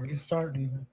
Already starting.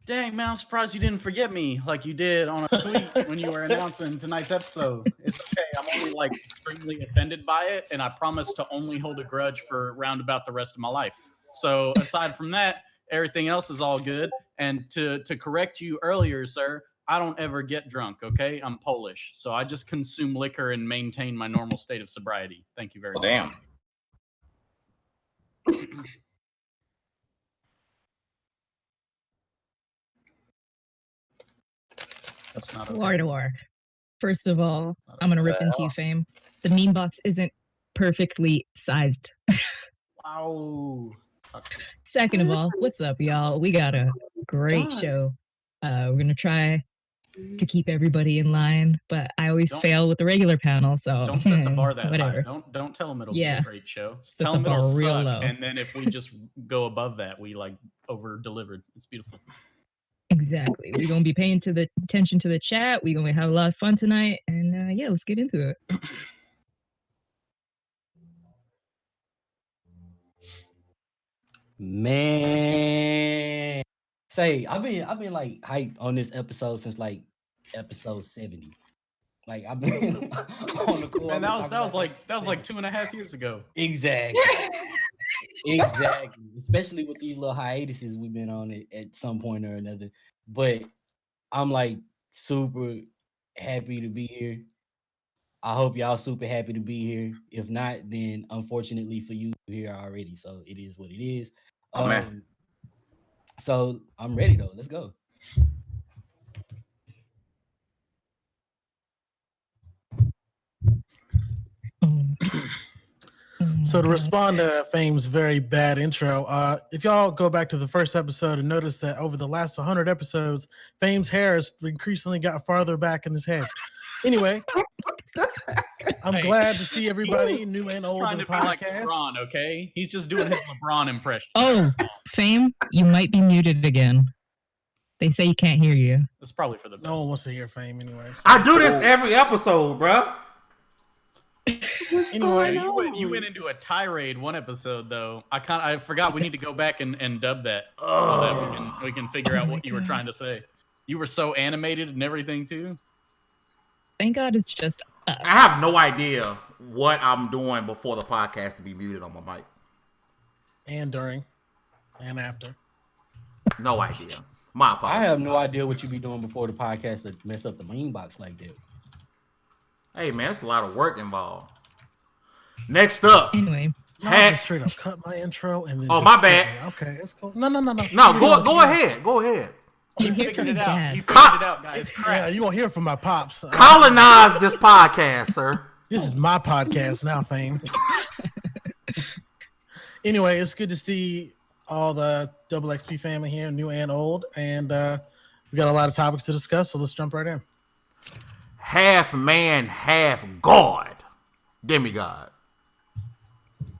Dang, man, I'm surprised you didn't forget me like you did on a tweet when you were announcing tonight's episode. It's okay. I'm only like extremely offended by it, and I promise to only hold a grudge for roundabout the rest of my life. So aside from that, everything else is all good. And to correct you earlier, sir, I don't ever get drunk, okay? I'm Polish. So I just consume liquor and maintain my normal state of sobriety. Thank you very much. Damn. That's not okay. War. First of all, I'm going to rip into you, Fame. The meme box isn't perfectly sized. Wow. Second of all, what's up, y'all? We got a great show. We're going to try to keep everybody in line, but I always fail with the regular panel, so don't set the bar that whatever. high. Don't tell them it'll be a great show. Set Tell the them it'll bar real suck, low. and then if we just go above that, we like over delivered. It's beautiful. Exactly. We're going to be paying attention to the chat. We're going to have a lot of fun tonight, and yeah, let's get into it. Man, say I've been like hyped on this episode since like episode 70. Like I've been on the cool. Man, that was like 2.5 years ago. Exactly. Exactly. Especially with these little hiatuses we've been on it at some point or another. But I'm like super happy to be here. I hope y'all super happy to be here. If not, then unfortunately for you, you're here already. So it is what it is. Man. So I'm ready though. Let's go. So to respond to Fame's very bad intro, if y'all go back to the first episode and notice that over the last 100 episodes, Fame's hair has increasingly got farther back in his head. Anyway, I'm glad to see everybody new and old in the podcast. Like LeBron, okay? He's just doing his LeBron impression. Oh, Fame, you might be muted again. They say you can't hear you. That's probably for the best. No one wants to hear Fame anyway. So. I do this every episode, bro. Anyway, you went into a tirade one episode though. I forgot we need to go back and dub that so that we can figure out what you were trying to say. You were so animated and everything too. Thank God it's just us. I have no idea what I'm doing before the podcast to be muted on my mic. And during and after. No idea. My apologies. I have no idea what you be doing before the podcast to mess up the meme box like that. Hey man, it's a lot of work involved. Next up. Anyway. Just straight up cut my intro and then. Oh, my bad. Okay, it's cool. No. No, go ahead. Go ahead. You hear from his dad. You figured it out, guys. Yeah, you won't hear from my pops. Colonize this podcast, sir. This is my podcast now, Fame. Anyway, it's good to see all the Double XP family here, new and old, and we got a lot of topics to discuss, so let's jump right in. Half man, half god. Demi God.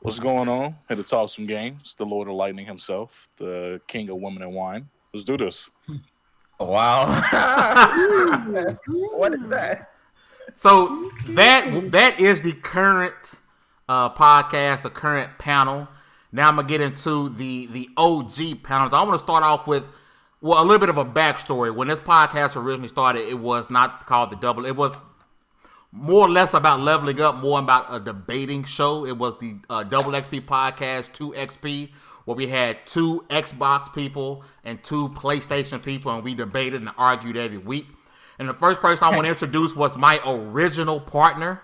What's going on? Here to talk some games. The Lord of Lightning himself, the king of women and wine. Let's do this. Wow. What is that? So that is the current podcast, the current panel. Now I'm gonna get into the OG panels. I want to start off with a little bit of a backstory. When this podcast originally started, it was not called the Double. It was more or less about leveling up, more about a debating show. It was the Double XP podcast, 2XP, where we had 2 Xbox people and 2 PlayStation people, and we debated and argued every week. And the first person I want to introduce was my original partner,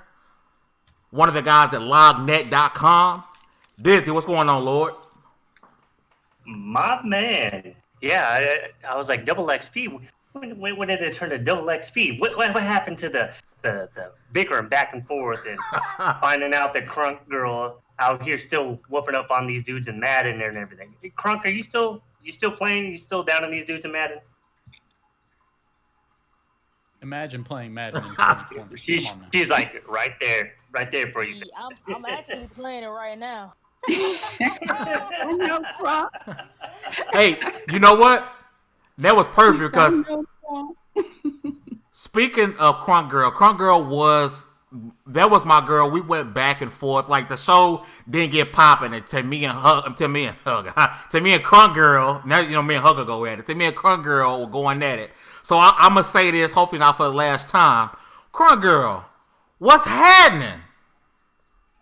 one of the guys at lognet.com. Disney, what's going on, Lord? My man. Yeah, I was like, Double XP? When did it turn to Double XP? What happened to the bickering back and forth and finding out that Crunk Girl out here still whooping up on these dudes and Madden and everything? Crunk, are you still You still playing? You still down in these dudes in Madden? Imagine playing Madden in 2020. She's like right there for you. I'm actually playing it right now. Hey, you know what? That was perfect because speaking of Crunk Girl was my girl. We went back and forth. Like the show didn't get popping until me and Crunk Girl. Now me and Hugger go at it. To me and Crunk Girl were going at it. So I'm gonna say this, hopefully not for the last time. Crunk Girl, what's happening?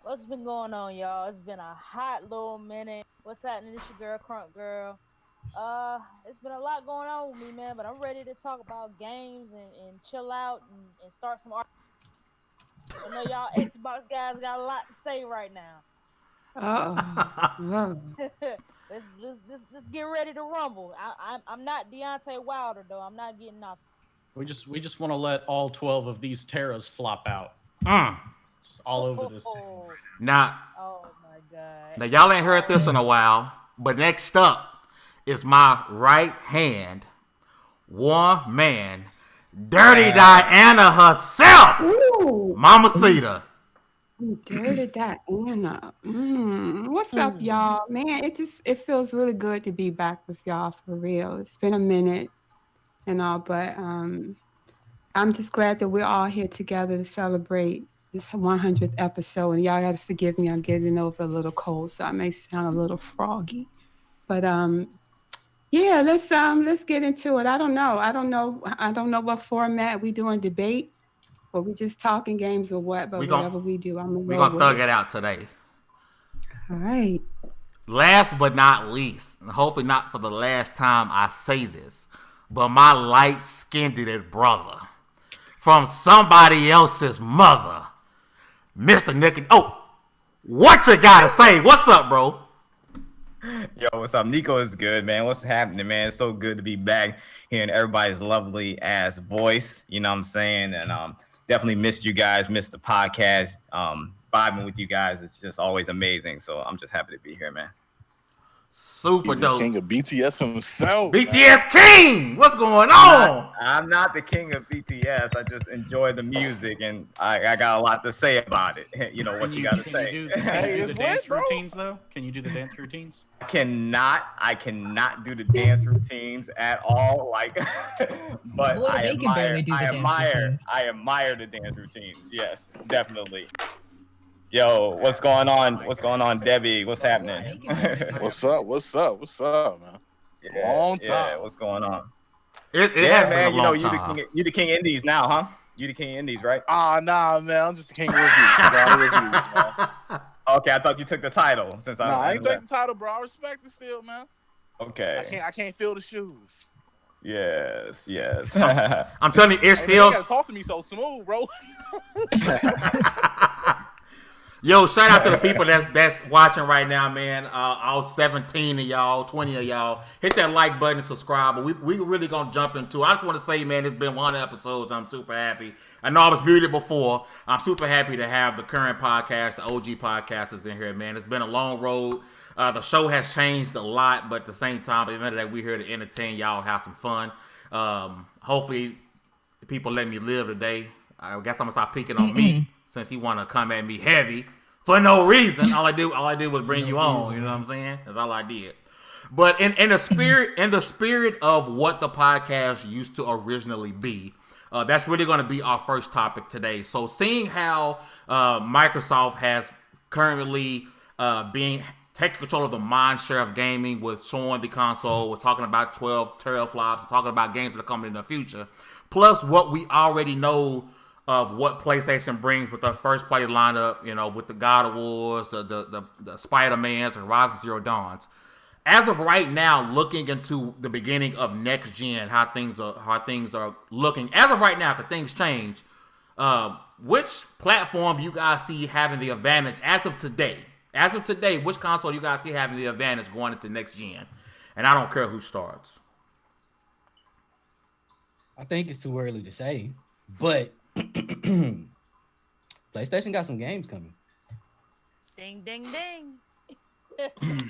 What's been going on, y'all? It's been a hot little minute. What's happening? It's your girl, Crunk Girl. It's been a lot going on with me, man, but I'm ready to talk about games and chill out and start some art. I know y'all Xbox guys got a lot to say right now. Let's get ready to rumble. I'm not Deontay Wilder though. I'm not getting off. We just want to let all 12 of these Terras flop out. Just all over this table. Now, oh my god. Now y'all ain't heard this in a while, but next up is my right hand woman, Dirty Diana herself. Ooh. Mamacita. Dirty Diana. What's up, y'all? Man, it feels really good to be back with y'all for real. It's been a minute and all, but I'm just glad that we're all here together to celebrate this 100th episode. And y'all gotta forgive me, I'm getting over a little cold, so I may sound a little froggy. But yeah, let's get into it. I don't know what format we doing debate. Or we just talking games or what, but whatever we do, we're gonna thug it out today. All right. Last but not least, and hopefully not for the last time I say this, but my light-skinned brother from somebody else's mother, Mr. Nick. Oh, what you gotta say? What's up, bro? Yo, what's up? Nico is good, man. What's happening, man? It's so good to be back hearing everybody's lovely ass voice. You know what I'm saying? And definitely missed you guys, missed the podcast. Vibing with you guys is just always amazing. So I'm just happy to be here, man. Super dope. King of BTS himself. BTS King! What's going on? I'm not the king of BTS. I just enjoy the music, and I got a lot to say about it. You know what you got to say. Can you do the dance routines, though? Can you do the dance routines? I cannot do the dance routines at all. Like, but Boy, I admire the dance routines. Yes, definitely. Yo, what's going on? What's going on, Debbie? What's happening? What's up, man? Yeah, Long time. Yeah, what's going on? It has been a long time. You the king of indies now, huh? You the king of indies, right? Nah, man. I'm just the king of reviews. Man. Okay, I thought you took the title since I ain't take the title, bro. I respect it still, man. Okay. I can't feel the shoes. Yes. I'm telling you, it's still. You gotta talk to me so smooth, bro. Yo, shout out to the people that's watching right now, man. All 17 of y'all, 20 of y'all. Hit that like button and subscribe. But we really gonna jump into it. I just want to say, man, it's been 100 episodes. I'm super happy. I know I was muted before. I'm super happy to have the current podcast, the OG podcasters in here, man. It's been a long road. The show has changed a lot, but at the same time, at the end of the day, we're here to entertain y'all, have some fun. Hopefully, people let me live today. I guess I'm gonna stop picking on me since he want to come at me heavy for no reason. All I did was bring you on. You know what I'm saying? That's all I did. But in the spirit of what the podcast used to originally be, that's really going to be our first topic today. So seeing how Microsoft has currently taking control of the mind share of gaming with showing the console, we're talking about 12 teraflops, we're talking about games that are coming in the future, plus what we already know of what PlayStation brings with their first party lineup, you know, with the God of Wars, the Spider-Mans, the Horizon Zero Dawns. As of right now, looking into the beginning of next gen, how things are looking. As of right now, because things change, which platform you guys see having the advantage as of today? As of today, which console you guys see having the advantage going into next gen? And I don't care who starts. I think it's too early to say, but PlayStation got some games coming. Ding, ding, ding.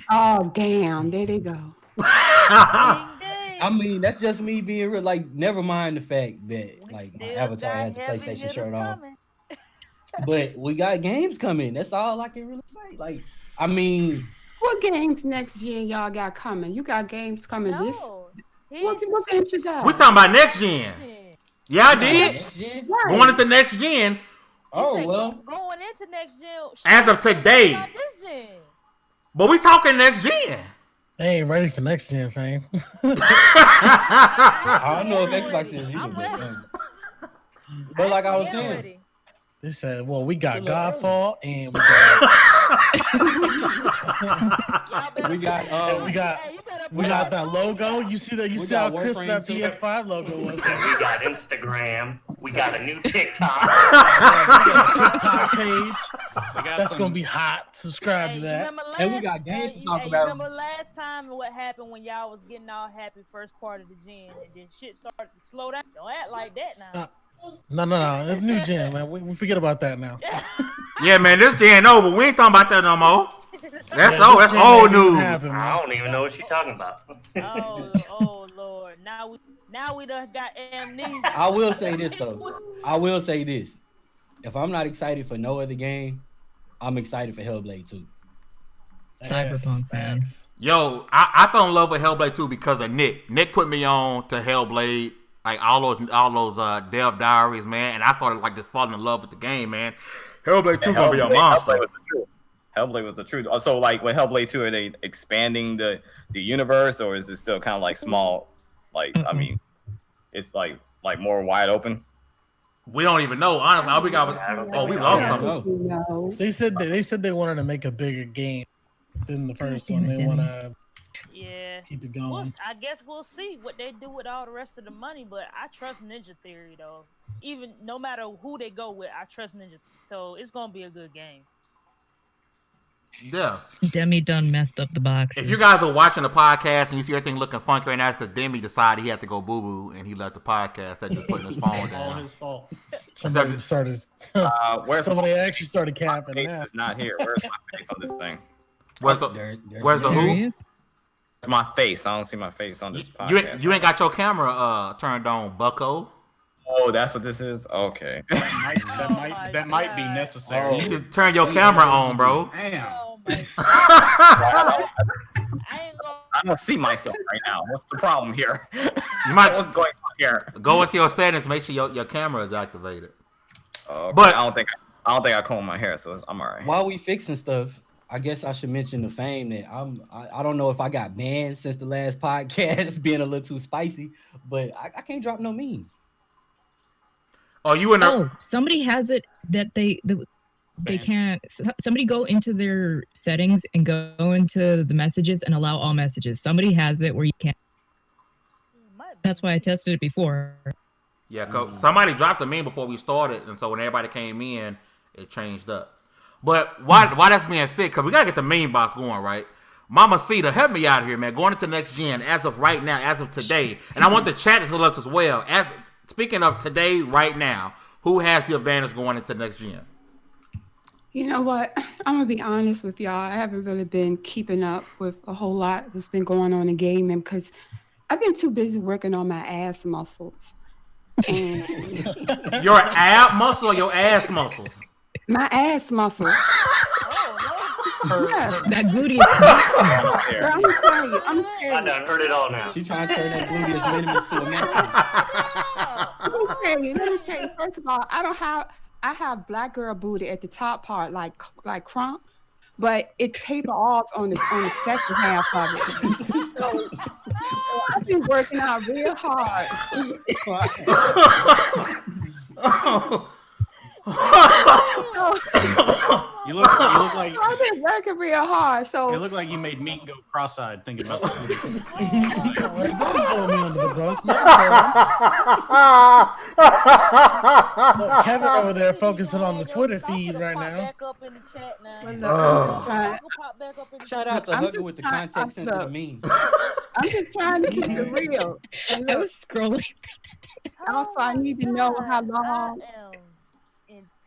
Oh, damn. There they go. I mean, that's just me being real. Like, never mind the fact that like my avatar has a PlayStation shirt on. But we got games coming. That's all I can really say. Like, I mean, what games next gen y'all got coming? You got games coming this? What games you got? We talking about next gen. Yeah, I did. Next gen? Going into next gen. Oh well. Going into next gen. As of today. But we talking next gen. They ain't ready for next gen, fam. I don't know if Xbox is either. But like I was saying. They said, well, we got Godfall and we got that logo. You see that? You see how crisp that PS5 logo was? We got Instagram. We got a new TikTok. TikTok page. That's gonna be hot. Subscribe to that. And we got games to talk about. Remember last time what happened when y'all was getting all happy first part of the gen and then shit started to slow down? Don't act like that now. No. It's new gen, man. We forget about that now. Yeah, man, this gen over. We ain't talking about that no more. That's old news. I don't even know what she's talking about. Oh Lord. Now we done got amnesia. I will say this though. I will say this. If I'm not excited for no other game, I'm excited for Hellblade 2. Cyberpunk, man. Yo, I fell in love with Hellblade 2 because of Nick. Nick put me on to Hellblade. Like all those dev diaries, man, and I started like just falling in love with the game, man. Hellblade 2 gonna be a monster. Hellblade was the truth. So like with Hellblade 2, are they expanding the universe, or is it still kind of like small? Like I mean, it's like more wide open. We don't even know. Honestly, we lost something. No. They said they wanted to make a bigger game than the first one. They want to keep it going. I guess we'll see what they do with all the rest of the money, but I trust Ninja Theory though. Even no matter who they go with, I trust Ninja. So it's gonna be a good game. Yeah. Demi done messed up the boxes. If you guys are watching the podcast and you see everything looking funky right now, it's because Demi decided he had to go boo boo and he left the podcast. That's just putting his phone down. All his fault. Somebody actually started capping that. It's not here. Where's my face on this thing? Where's the who? It's my face. I don't see my face on this podcast. You ain't got your camera turned on, bucko. Oh, that's what this is? Okay. That might be necessary. You should turn your camera on, bro. Damn. I don't see myself right now. What's the problem here? What's going on here? Go into your settings. Make sure your camera is activated. Okay. But I don't think I comb my hair, so I'm all right. While we fixing stuff, I guess I should mention the fame that I don't know if I got banned since the last podcast being a little too spicy, but I can't drop no memes. Oh, you in there? Somebody has it that they can't. Somebody go into their settings and go into the messages and allow all messages. Somebody has it where you can't. That's why I tested it before. Yeah, cause somebody dropped a meme before we started, and so when everybody came in, it changed up. But why that's being fixed? Because we gotta get the meme box going, right? Mama Cita, help me out here, man. Going into next gen as of right now, as of today, and I want the chat to tell us as well. Speaking of today, right now, who has the advantage going into next gen? You know what? I'm gonna be honest with y'all. I haven't really been keeping up with a whole lot that's been going on in gaming because I've been too busy working on my ass muscles. And your ab muscle or your ass muscles? My ass muscles. Yes. That gluteus maximus. I'm telling you. I done heard it all now. She trying to turn that gluteus minimus to a maximus. Let me tell you. First of all, I have black girl booty at the top part, like crump, but it taper off on the second half of it. So I've been working out real hard. You look like I've been working real hard. So it looked like you made meat go cross-eyed thinking about this. Don't throw me under the bus. Look, Kevin over there focusing on the Twitter feed right now. Shout out to Hugger with the context sensitive memes. I'm just trying to keep it real. I was scrolling. Also, I need to know how long.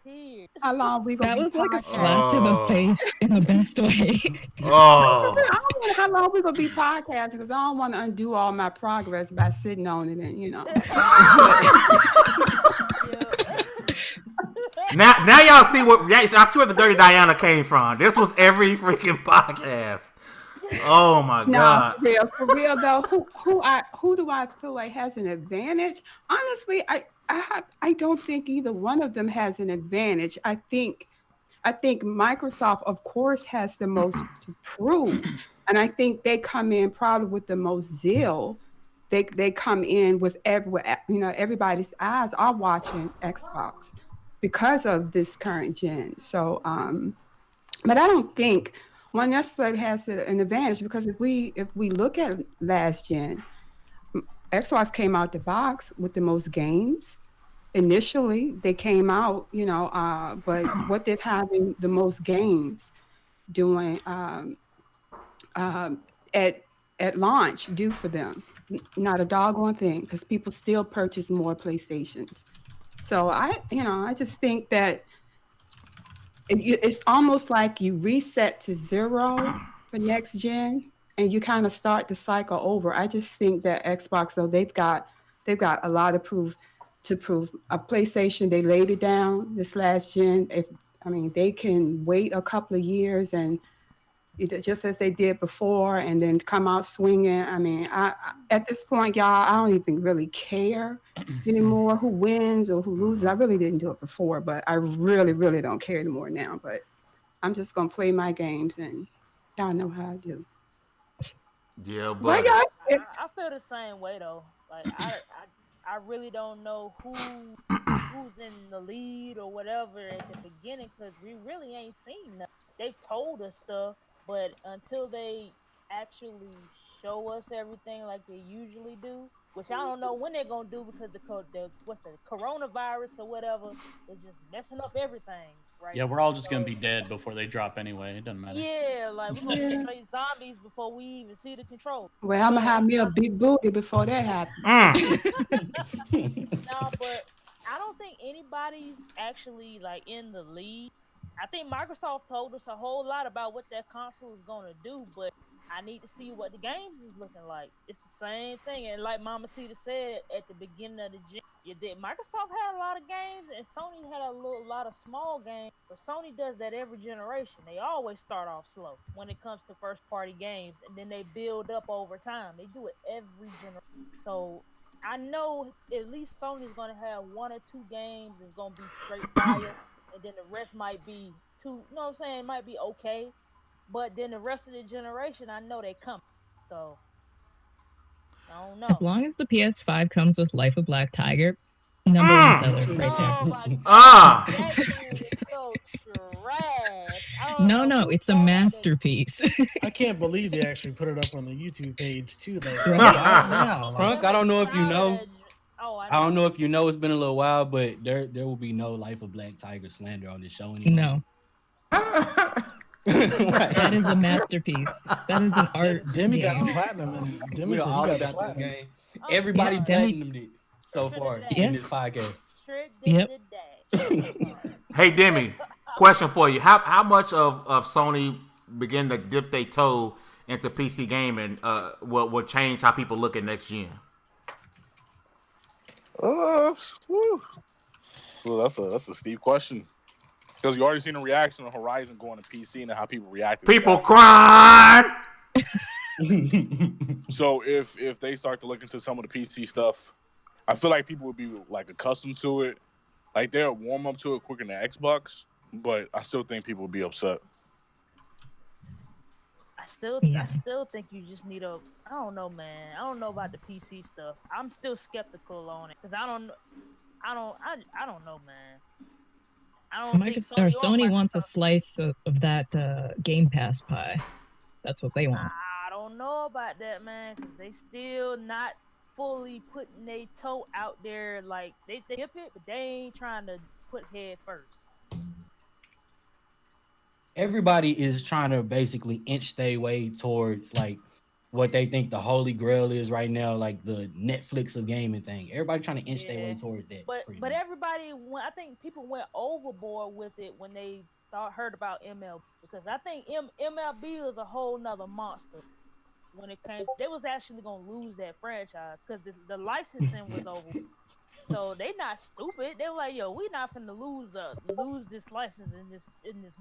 tears. How long we gonna That be was like a podcasting? slap to the face in the best way. I Oh. don't know how long we gonna be podcasting because I don't want to undo all my progress by sitting on it and Now y'all see I see where the Dirty Diana came from. This was every freaking podcast. Oh my God. For real though, who do I feel like has an advantage? Honestly, I don't think either one of them has an advantage. I think Microsoft, of course, has the most to prove, and I think they come in probably with the most zeal. They come in with everybody's eyes are watching Xbox because of this current gen. So, but I don't think one necessarily has an advantage because if we look at last gen, Xbox came out the box with the most games. Initially, they came out, but what did having the most games doing at launch do for them? Not a doggone thing, because people still purchase more PlayStations. So I just think that it's almost like you reset to zero for next gen, and you kind of start the cycle over. I just think that Xbox, though, they've got a lot of proof to prove. A PlayStation, they laid it down this last gen. They can wait a couple of years and just as they did before, and then come out swinging. I at this point, y'all, I don't even really care anymore who wins or who loses. I really didn't do it before, but I really, really don't care anymore now. But I'm just gonna play my games, and y'all know how I do. Yeah, but I feel the same way though. Like I really don't know who's in the lead or whatever at the beginning because we really ain't seen nothing. They've told us stuff, but until they actually show us everything like they usually do, which I don't know when they're gonna do because the coronavirus or whatever is just messing up everything. Right? Yeah, we're all just gonna be dead before they drop anyway. It doesn't matter. Yeah, like we're gonna be straight zombies before we even see the control. Well, I'm gonna have me a big booty before that happens. No, but I don't think anybody's actually like in the lead. I think Microsoft told us a whole lot about what their console is gonna do, but I need to see what the games is looking like. It's the same thing, and like Mama Cita said at the beginning of the gen, Microsoft had a lot of games, and Sony had a lot of small games. But Sony does that every generation. They always start off slow when it comes to first party games, and then they build up over time. They do it every generation. So I know at least Sony's gonna have 1 or 2 games that's gonna be straight fire, and then the rest might be you know what I'm saying, might be okay. But then the rest of the generation, I know they come. So I don't know. As long as the PS5 comes with Life of Black Tiger, number one seller right there. Oh my God, that game is so trash. No, it's a masterpiece. I can't believe they actually put it up on the YouTube page too. Though. Right now, Crunk, I don't know if you know. I don't know if you know. It's been a little while, but there will be no Life of Black Tiger slander on this show anymore. No. That is a masterpiece. That is an art. Demi game. got the platinum, and Demi said all you got the about this platinum. game. Everybody platinumed it so far in this podcast. Yep. Hey Demi, question for you: How much of Sony begin to dip their toe into PC gaming will change how people look at next gen? So that's a steep question. Because you already seen the reaction of Horizon going to PC and how people reacted. People crying. So if they start to look into some of the PC stuff, I feel like people would be like accustomed to it. Like they'll warm up to it quicker than Xbox, but I still think people would be upset. I still think you just need I don't know, man. I don't know about the PC stuff. I'm still skeptical on it because I don't know, man. Sony wants a slice of that Game Pass pie. That's what they want. I don't know about that, man, because they still not fully putting their toe out there. Like they dip it, but they ain't trying to put head first. Everybody is trying to basically inch their way towards like what they think the holy grail is right now, like the Netflix of gaming thing. Everybody trying to inch their way towards that. But everybody went. I think people went overboard with it when they heard about MLB, because I think MLB is a whole nother monster. When it came, they was actually gonna lose that franchise because the licensing was over. So they not stupid. They were like, "Yo, we not finna lose this license in this."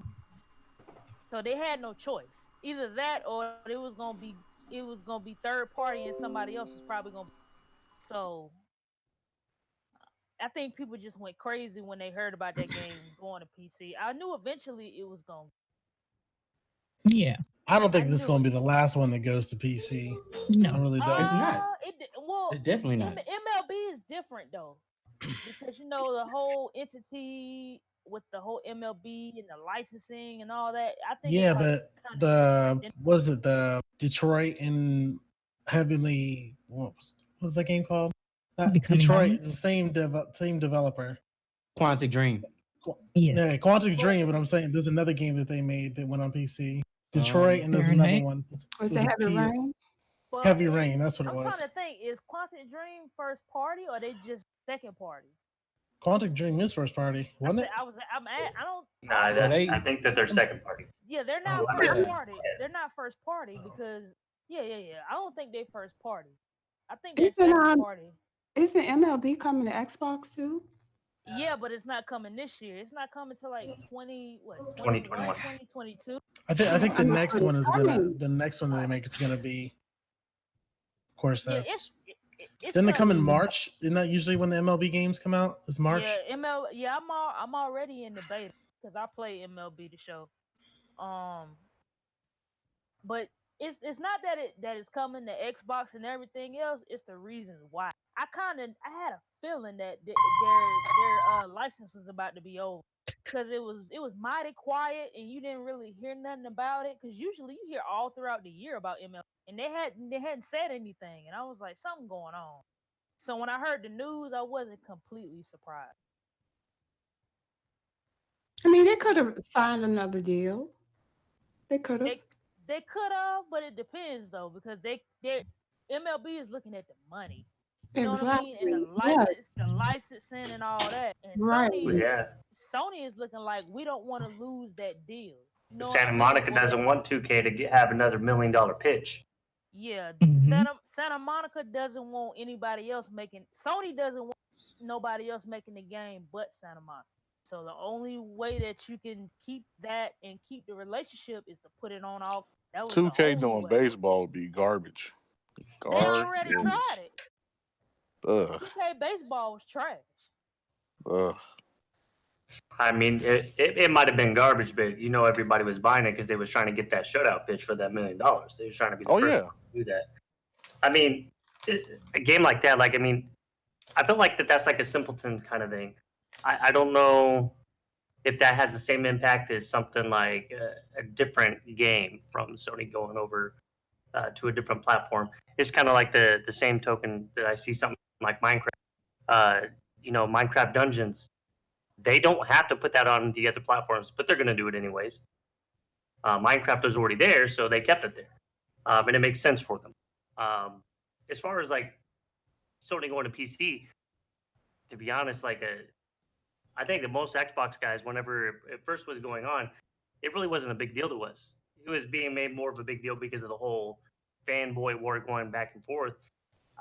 So they had no choice. Either that, or it was gonna be third party, and somebody else was probably gonna. So I think people just went crazy when they heard about that game going to PC. I knew eventually it was going. Yeah. I don't think this is going to be the last one that goes to PC. No. I really don't. It's not. Well, It's definitely not. MLB is different though, because the whole entity with the whole MLB and the licensing and all that. I think. Yeah, but the Detroit and Heavenly, what's that game called? Detroit, the same developer. Quantic Dream. Yeah, Quantic Dream. But I'm saying there's another game that they made that went on PC. Detroit, and there's another one. Was it Heavy Rain? Heavy Rain. That's what it was. I'm trying to think. Is Quantic Dream first party or they just second party? Quantic Dream is first party, wasn't it? I think that they're second party. Yeah, they're not first party. They're not first party because yeah. I don't think they first party. I think they're second party. Isn't MLB coming to Xbox too? Yeah, but it's not coming this year. It's not coming till like 2021. 2022. I think the next one that they make is gonna be, of course, that's. Didn't it come in March? Isn't that usually when the MLB games come out? It's March. Yeah, Yeah, I'm already in the beta because I play MLB the show. But it's not that it's coming to Xbox and everything else. It's the reason why. I had a feeling that their license was about to be over because it was mighty quiet and you didn't really hear nothing about it, because usually you hear all throughout the year about MLB and they hadn't said anything, and I was like, something going on. So when I heard the news, I wasn't completely surprised. I mean, they could have signed another deal. They could have. They could have, but it depends though, because they MLB is looking at the money. You know what I mean? And the licensing and all that. And Sony is looking like, we don't want to lose that deal. You know Santa Monica doesn't want 2K to have another $1 million pitch. Yeah, Santa Monica doesn't want anybody else making. Sony doesn't want nobody else making the game but Santa Monica. So the only way that you can keep that and keep the relationship is to put it on all. 2K doing baseball would be garbage. They already tried it. 2K baseball was trash. I mean, it might have been garbage, but everybody was buying it because they was trying to get that shutout pitch for that $1 million. They were trying to be the first one to do that. I mean, a game like that, I feel like that's like a simpleton kind of thing. I don't know if that has the same impact as something like a different game from Sony going over to a different platform. It's kind of like the same token that I see something like Minecraft. Minecraft Dungeons. They don't have to put that on the other platforms, but they're going to do it anyways. Minecraft was already there, so they kept it there. And it makes sense for them. As far as like Sony going to PC, to be honest, I think that most Xbox guys, whenever it first was going on, it really wasn't a big deal to us. It was being made more of a big deal because of the whole fanboy war going back and forth.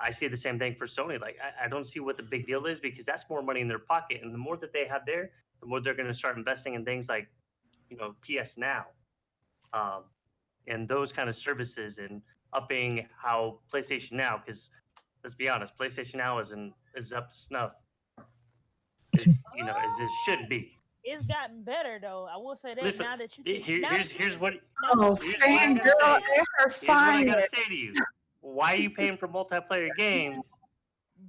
I see the same thing for Sony. I don't see what the big deal is, because that's more money in their pocket. And the more that they have there, the more they're going to start investing in things like, PS Now, and those kind of services, and upping how PlayStation Now, because let's be honest, PlayStation Now is up to snuff. As it should be. It's gotten better though. I will say that. Listen, now that you here's what I gotta say to you. Why are you paying for multiplayer games?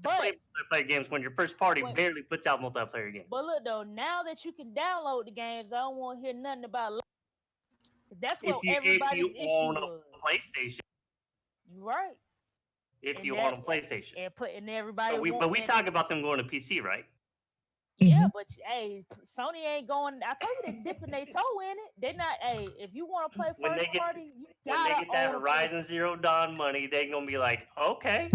Play multiplayer games when your first party barely puts out multiplayer games. But look though, now that you can download the games, I don't want to hear nothing about. That's what everybody's issue own was. A PlayStation. You're right. If you own a PlayStation. And everybody. But we talk about them going to PC, right? Yeah, but hey, Sony ain't going. I told you they dipping their toe in it. They not. Hey, if you want to play first party, you when they gotta get that own a Horizon Zero Dawn money, they gonna be like, okay.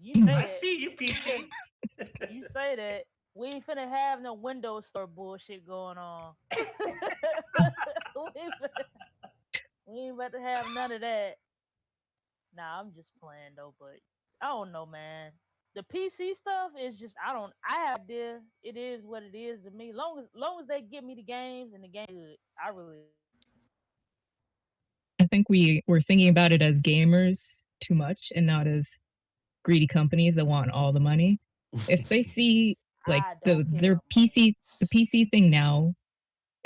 You say I that. see you, PC. You say that. We ain't finna have no Windows Store bullshit going on. we ain't about to have none of that. Nah, I'm just playing though, but I don't know, man. The PC stuff is just I have idea. It is what it is to me. Long as they give me the games and the game good, I really. I think we're thinking about it as gamers too much and not as greedy companies that want all the money. If they see like their PC, the PC thing now,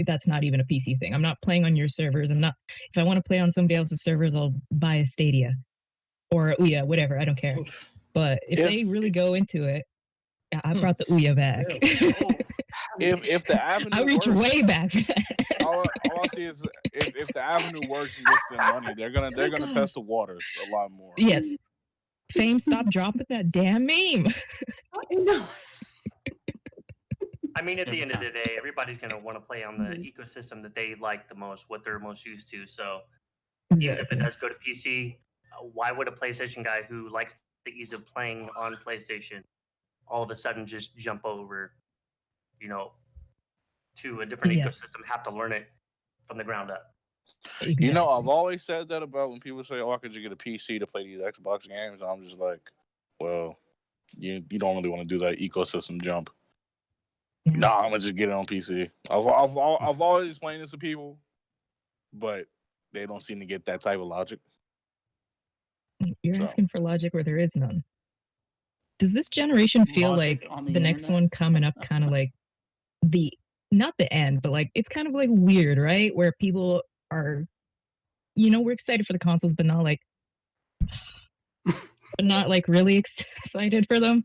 that's not even a PC thing. I'm not playing on your servers. I'm not. If I want to play on somebody else's servers, I'll buy a Stadia or Ouya, whatever. I don't care. But if they really go into it, I brought the Ouya back. if the avenue I reach works, way back. all I see is if the avenue works and gets them money, they're gonna test the waters a lot more. Yes. Fame, stop dropping that damn meme. I mean, at the end of the day, everybody's going to want to play on the ecosystem that they like the most, what they're most used to. So even if it does go to PC, why would a PlayStation guy who likes the ease of playing on PlayStation all of a sudden just jump over, to a different ecosystem, have to learn it from the ground up? You know, I've always said that about when people say, "Oh, I could just get a PC to play these Xbox games." I'm just like, well, you don't really want to do that ecosystem jump. No, I'm gonna just get it on PC. I've always explained this to people, but they don't seem to get that type of logic. You're asking for logic where there is none. Does this generation feel Logic like on the the next internet? one coming up kind of like not the end, but like it's kind of like weird, right? Where people are, we're excited for the consoles, but not like really excited for them.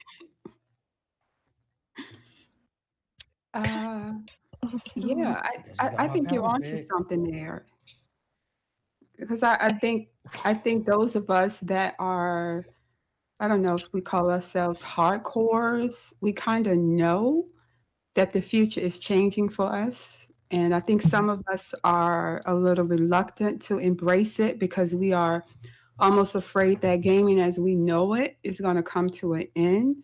Yeah, I think you're onto something there. Because I think those of us that are, I don't know if we call ourselves hardcores, we kind of know that the future is changing for us. And I think some of us are a little reluctant to embrace it because we are almost afraid that gaming as we know it is going to come to an end,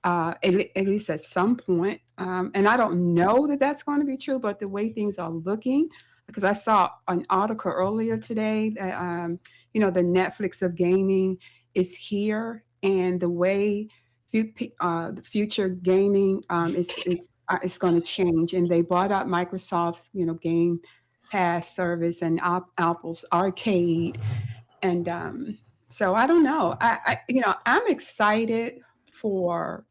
at least at some point. And I don't know that that's going to be true, but the way things are looking, because I saw an article earlier today that, the Netflix of gaming is here, and the way the future gaming it's going to change. And they brought up Microsoft's, Game Pass service and Apple's Arcade. And so I don't know. I'm excited for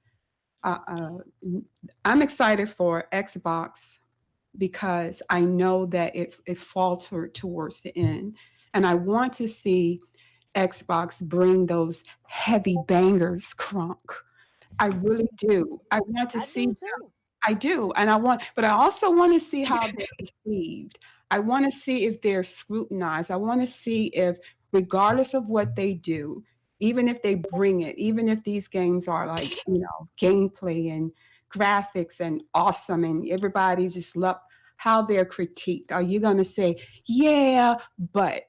Xbox because I know that it faltered towards the end, and I want to see Xbox bring those heavy bangers, Crunk. I really do. I want to see them. I do, and but I also want to see how they're received. I want to see if they're scrutinized. I want to see if, regardless of what they do, even if they bring it, even if these games are like, gameplay and graphics and awesome, and everybody just love how they're critiqued. Are you going to say, yeah, but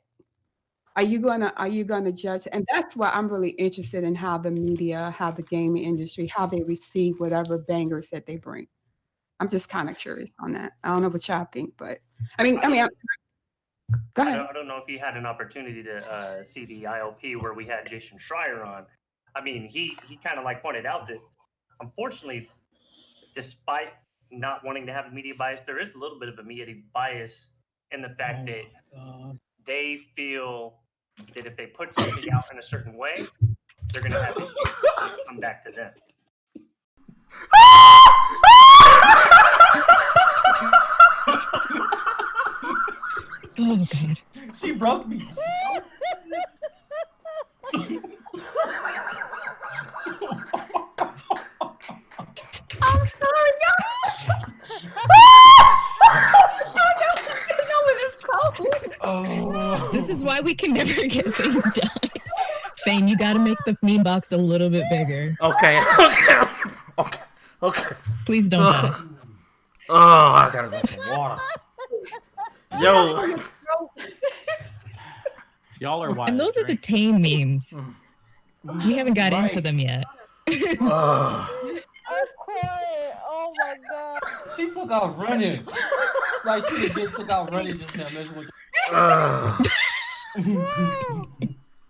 are you gonna judge? And that's why I'm really interested in how the media, how the gaming industry, how they receive whatever bangers that they bring. I'm just kind of curious on that. I don't know what y'all think, but I mean, go ahead. I don't know if you had an opportunity to see the ILP where we had Jason Schreier on. I mean, he kind of pointed out that, unfortunately, despite not wanting to have a media bias, there is a little bit of a media bias in the fact that they feel that if they put something out in a certain way, they're going to have issues when it come back to them. Oh, God. She broke me. I'm sorry, y'all. This is why we can never get things done. Fame, you got to make the meme box a little bit bigger. Okay. Please don't die. Oh, I gotta drink some water. Yo. Y'all are wild. And those are the tame memes. We haven't got into them yet. I'm crying. Oh my god. She took out running. Like she legit took out running just now. Messing with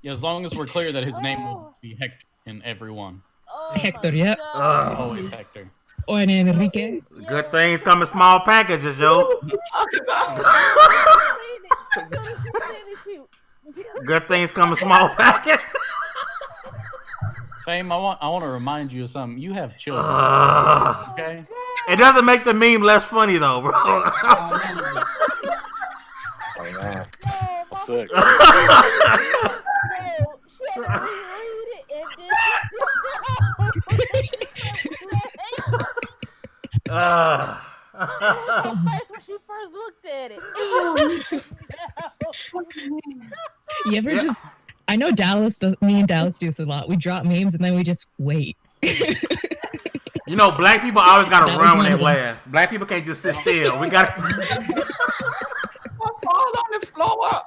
Yeah, as long as we're clear that his name will be Hector in every one. Hector, yep. Always Hector. Or Enrique. Good things come in small packages, yo. Good things come in small packages. Fame, I want to remind you of something. You have children. Okay? It doesn't make the meme less funny though, bro. Oh man. Sick. When she first looked at it. You ever just? I know me and Dallas do this a lot. We drop memes and then we just wait. You know, black people always gotta That run was when they one of them. laugh. Black people can't just sit still. We gotta. Fall on the floor.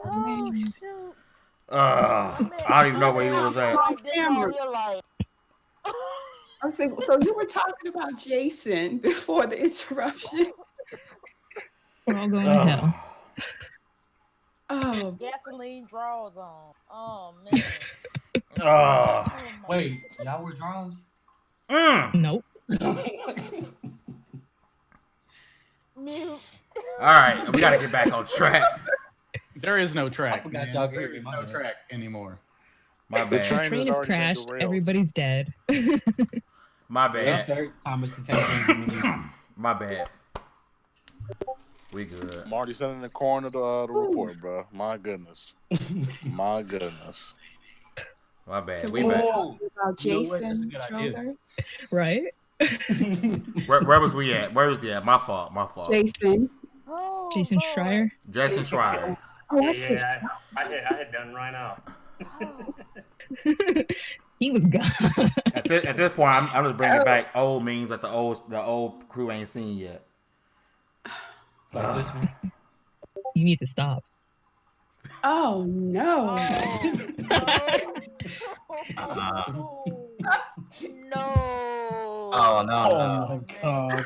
Oh, shoot. I don't even know where he was at. I said, so you were talking about Jason before the interruption. We're all going to hell. Oh, Gasoline draws on. Oh man. Wait, y'all were drums? Nope. Mute. All right, we gotta get back on track. There is no track. I forgot man. y'all could There hear is me. no track anymore. My The bad. train Train has already been crashed. derailed. Everybody's dead. My Yes, bad. sir. Thomas the Tank Engine. My bad. We good. I'm already sitting in the corner of the report, bro. My goodness. My goodness. My bad. so We we were back. talking about You know what? That's a Jason good idea. Schroeder. Right? Where was we at? Where was he at? My fault. My fault. Jason. Oh, Jason Lord. Schreier. Jason Schreier. Oh, that's his. I had done right out. He was gone. At this point, I'm just bringing back old memes that the old crew ain't seen yet. Like this one. You need to stop. Oh no. No. Oh no. Oh my god.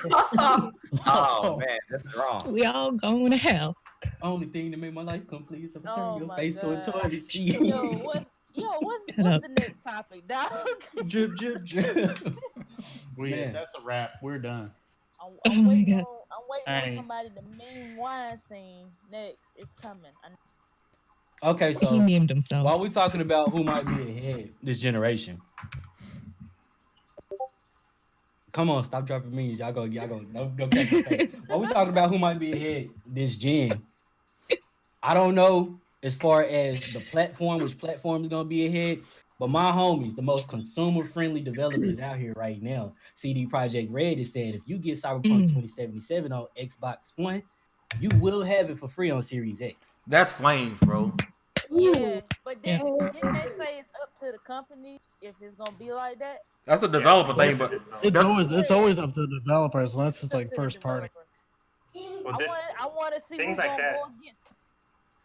Oh man, that's wrong. We all going to hell. Only thing that made my life complete is if I Oh turn your my face to a God. toilet seat. What's Shut up. the next topic, dog? Drip, drip, drip. Man. That's a wrap. We're done. Oh I'm my waiting God. on Hey. somebody to meme Weinstein next. It's coming. Okay, He so memed himself. while we talking about who might be ahead this generation, come on, stop dropping memes. Y'all go, don't catch my face. While we talking about who might be ahead this gen, I don't know as far as the platform, which platform is gonna be ahead, but my homies, the most consumer-friendly developers out here right now, CD Projekt Red is saying if you get Cyberpunk 2077 on Xbox One, you will have it for free on Series X. That's flames, bro. Yeah, but didn't they say it's up to the company if it's gonna be like that? That's a developer thing, but It's always up to the developers unless it's like first party. Well, I want to see things who's like gonna that. go against.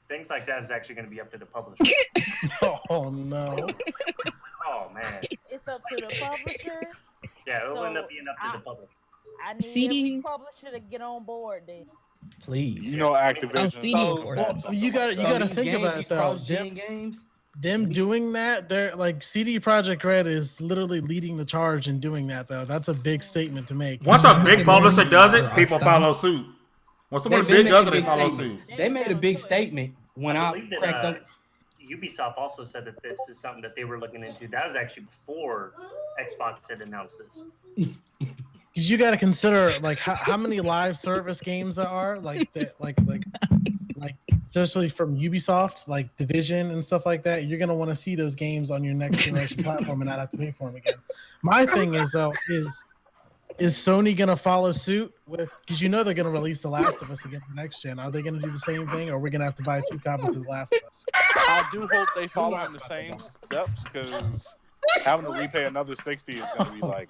Things like that is actually going to be up to the publisher. Oh no. Oh man, It's up to the publisher. yeah, it'll end So, up being up to the publisher. I need CD every publisher to get on board then. Please. You know, Activision. Oh, CD, of course. Well, you gotta these think games, about these it though. cross-gen games. Them doing that, they're like CD Projekt Red is literally leading the charge in doing that though. That's a big statement to make. once a big publisher does it, people follow suit. When somebody big does it, they follow suit. They made a big statement when I believe that, cracked up. Ubisoft also said that this is something that they were looking into. That was actually before Xbox had announced this. Because you got to consider like how many live service games there are, like especially from Ubisoft, like Division and stuff like that. You're gonna want to see those games on your next generation platform and not have to pay for them again. My thing is though, is Sony gonna follow suit with? Because you know they're gonna release The Last of Us again for next gen. Are they gonna do the same thing, or are we gonna have to buy 2 copies of The Last of Us? I do hope they follow in the same steps because having to repay another 60 is gonna be like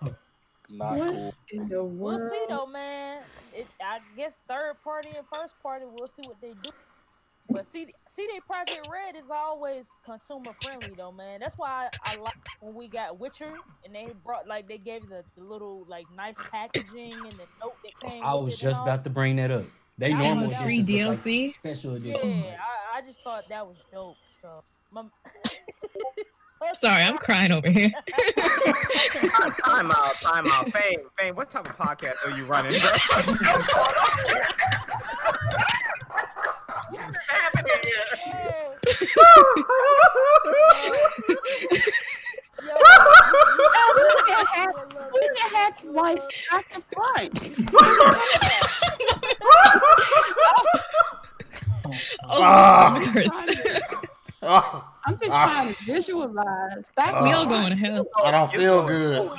not cool. In the We'll see world. though, man. I guess third party and first party. We'll see what they do. But CD Projekt Red is always consumer friendly though, man. That's why I like when we got Witcher and they brought like they gave the little like nice packaging and the note that came I with was it and just all. about to bring that up. They I normal thought that free editions look like DLC. special edition. Yeah, I just thought that was dope. So my Sorry, I'm crying over here. Time out. Fame, what type of podcast are you running, bro? What's happening here? We can have wives at the front. Oh, my stomach hurts. I'm just trying to visualize. We all going to hell. I don't feel good.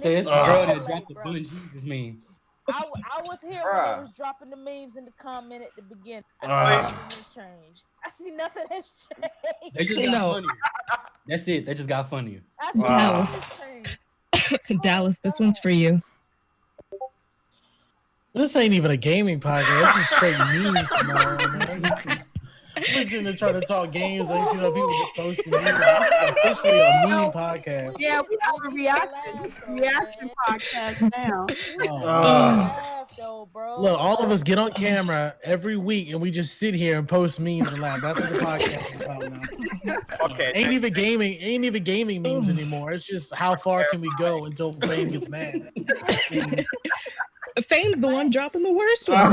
Say it's the girl that dropped the Bun Jesus meme. I was here when they was dropping the memes in the comment at the beginning. I see nothing has changed. I see nothing has changed. They just got funnier. That's it. They just got funnier. I see Dallas. nothing has changed. Dallas, this one's for you. This ain't even a gaming podcast. This is straight news tomorrow, man. We're going to try to talk games. And you know, people just posting memes. It's officially a meme podcast. Yeah, we have a reaction podcast now. Look, all of us get on camera every week and we just sit here and post memes and laugh. That's what the podcast is about now. Okay. Ain't even gaming memes anymore. It's just how far can we go until Fame gets mad. Fame's the one dropping the worst one.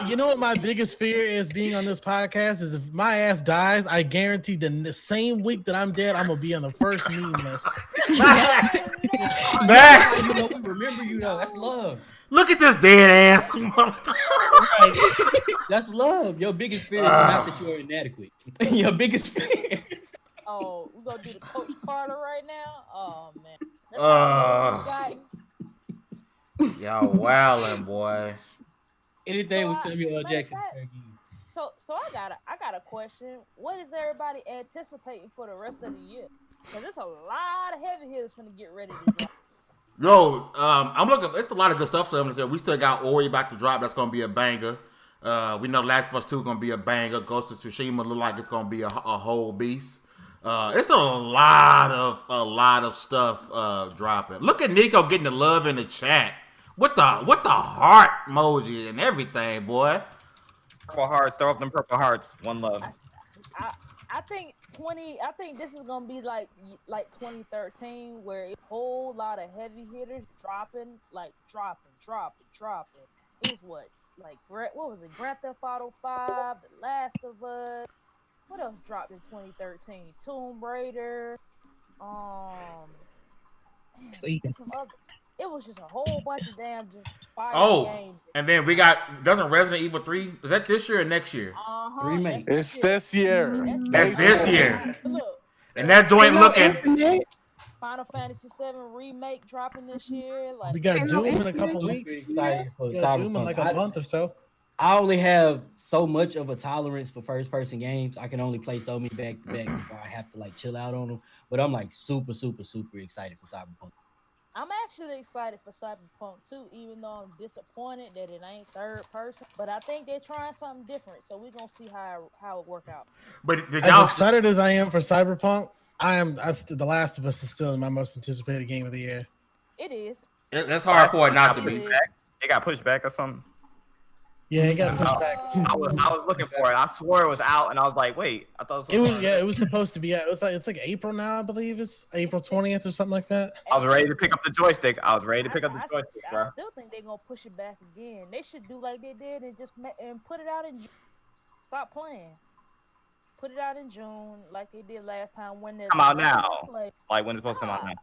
You know what my biggest fear is being on this podcast is if my ass dies, I guarantee the same week that I'm dead, I'm gonna be on the first meme list. Max, You know, we remember you though. That's love. look at this dead ass. That's love. Your biggest fear is not that you're inadequate. Your biggest fear. Oh, we're gonna do the Coach Carter right now. Oh man. Y'all wildin', boy. Anything with Samuel L. matter of Jackson. fact, So I got a question. What is everybody anticipating for the rest of the year? Because there's a lot of heavy hitters finna get ready to drop. Yo, I'm looking. It's a lot of good stuff for them. We still got Ori about to drop. That's gonna be a banger. We know Last of Us 2 gonna be a banger. Ghost of Tsushima look like it's gonna be a whole beast. It's a lot of stuff dropping. Look at Nico getting the love in the chat with the heart emoji and everything, boy. Purple hearts, throw up them purple hearts. One love. I think this is gonna be like 2013, where a whole lot of heavy hitters dropping. It was what was it? Grand Theft Auto 5, The Last of Us. What else dropped in 2013? Tomb Raider. It was just a whole bunch of damn just fire games. And then doesn't Resident Evil 3, is that this year or next year? Remake. It's this year. That's this year. And that joint looking. Final Fantasy 7 remake dropping this year. Like We got Doom in a couple weeks. Excited for We got Doom in Cyberpunk. like a month or so. I only have so much of a tolerance for first person games. I can only play so many back to back before I have to like chill out on them. But I'm like super excited for Cyberpunk. I'm actually excited for Cyberpunk too, even though I'm disappointed that it ain't third person. But I think they're trying something different, so we're gonna see how it work out. But did As y'all excited as I am for Cyberpunk, The Last of Us is still my most anticipated game of the year. It is. That's hard for it not to be. It got pushed back or something. Yeah, it got pushed back. I was looking for it. I swore it was out, and I was like, wait, I thought It was supposed to be. Yeah, it's like April now, I believe. It's April 20th or something like that. I was ready to pick up the joystick. bro. I still think they're gonna push it back again. They should do like they did and just put it out in June. Stop playing. Put it out in June like they did last time when they Come out now. Like when it's supposed to come out now.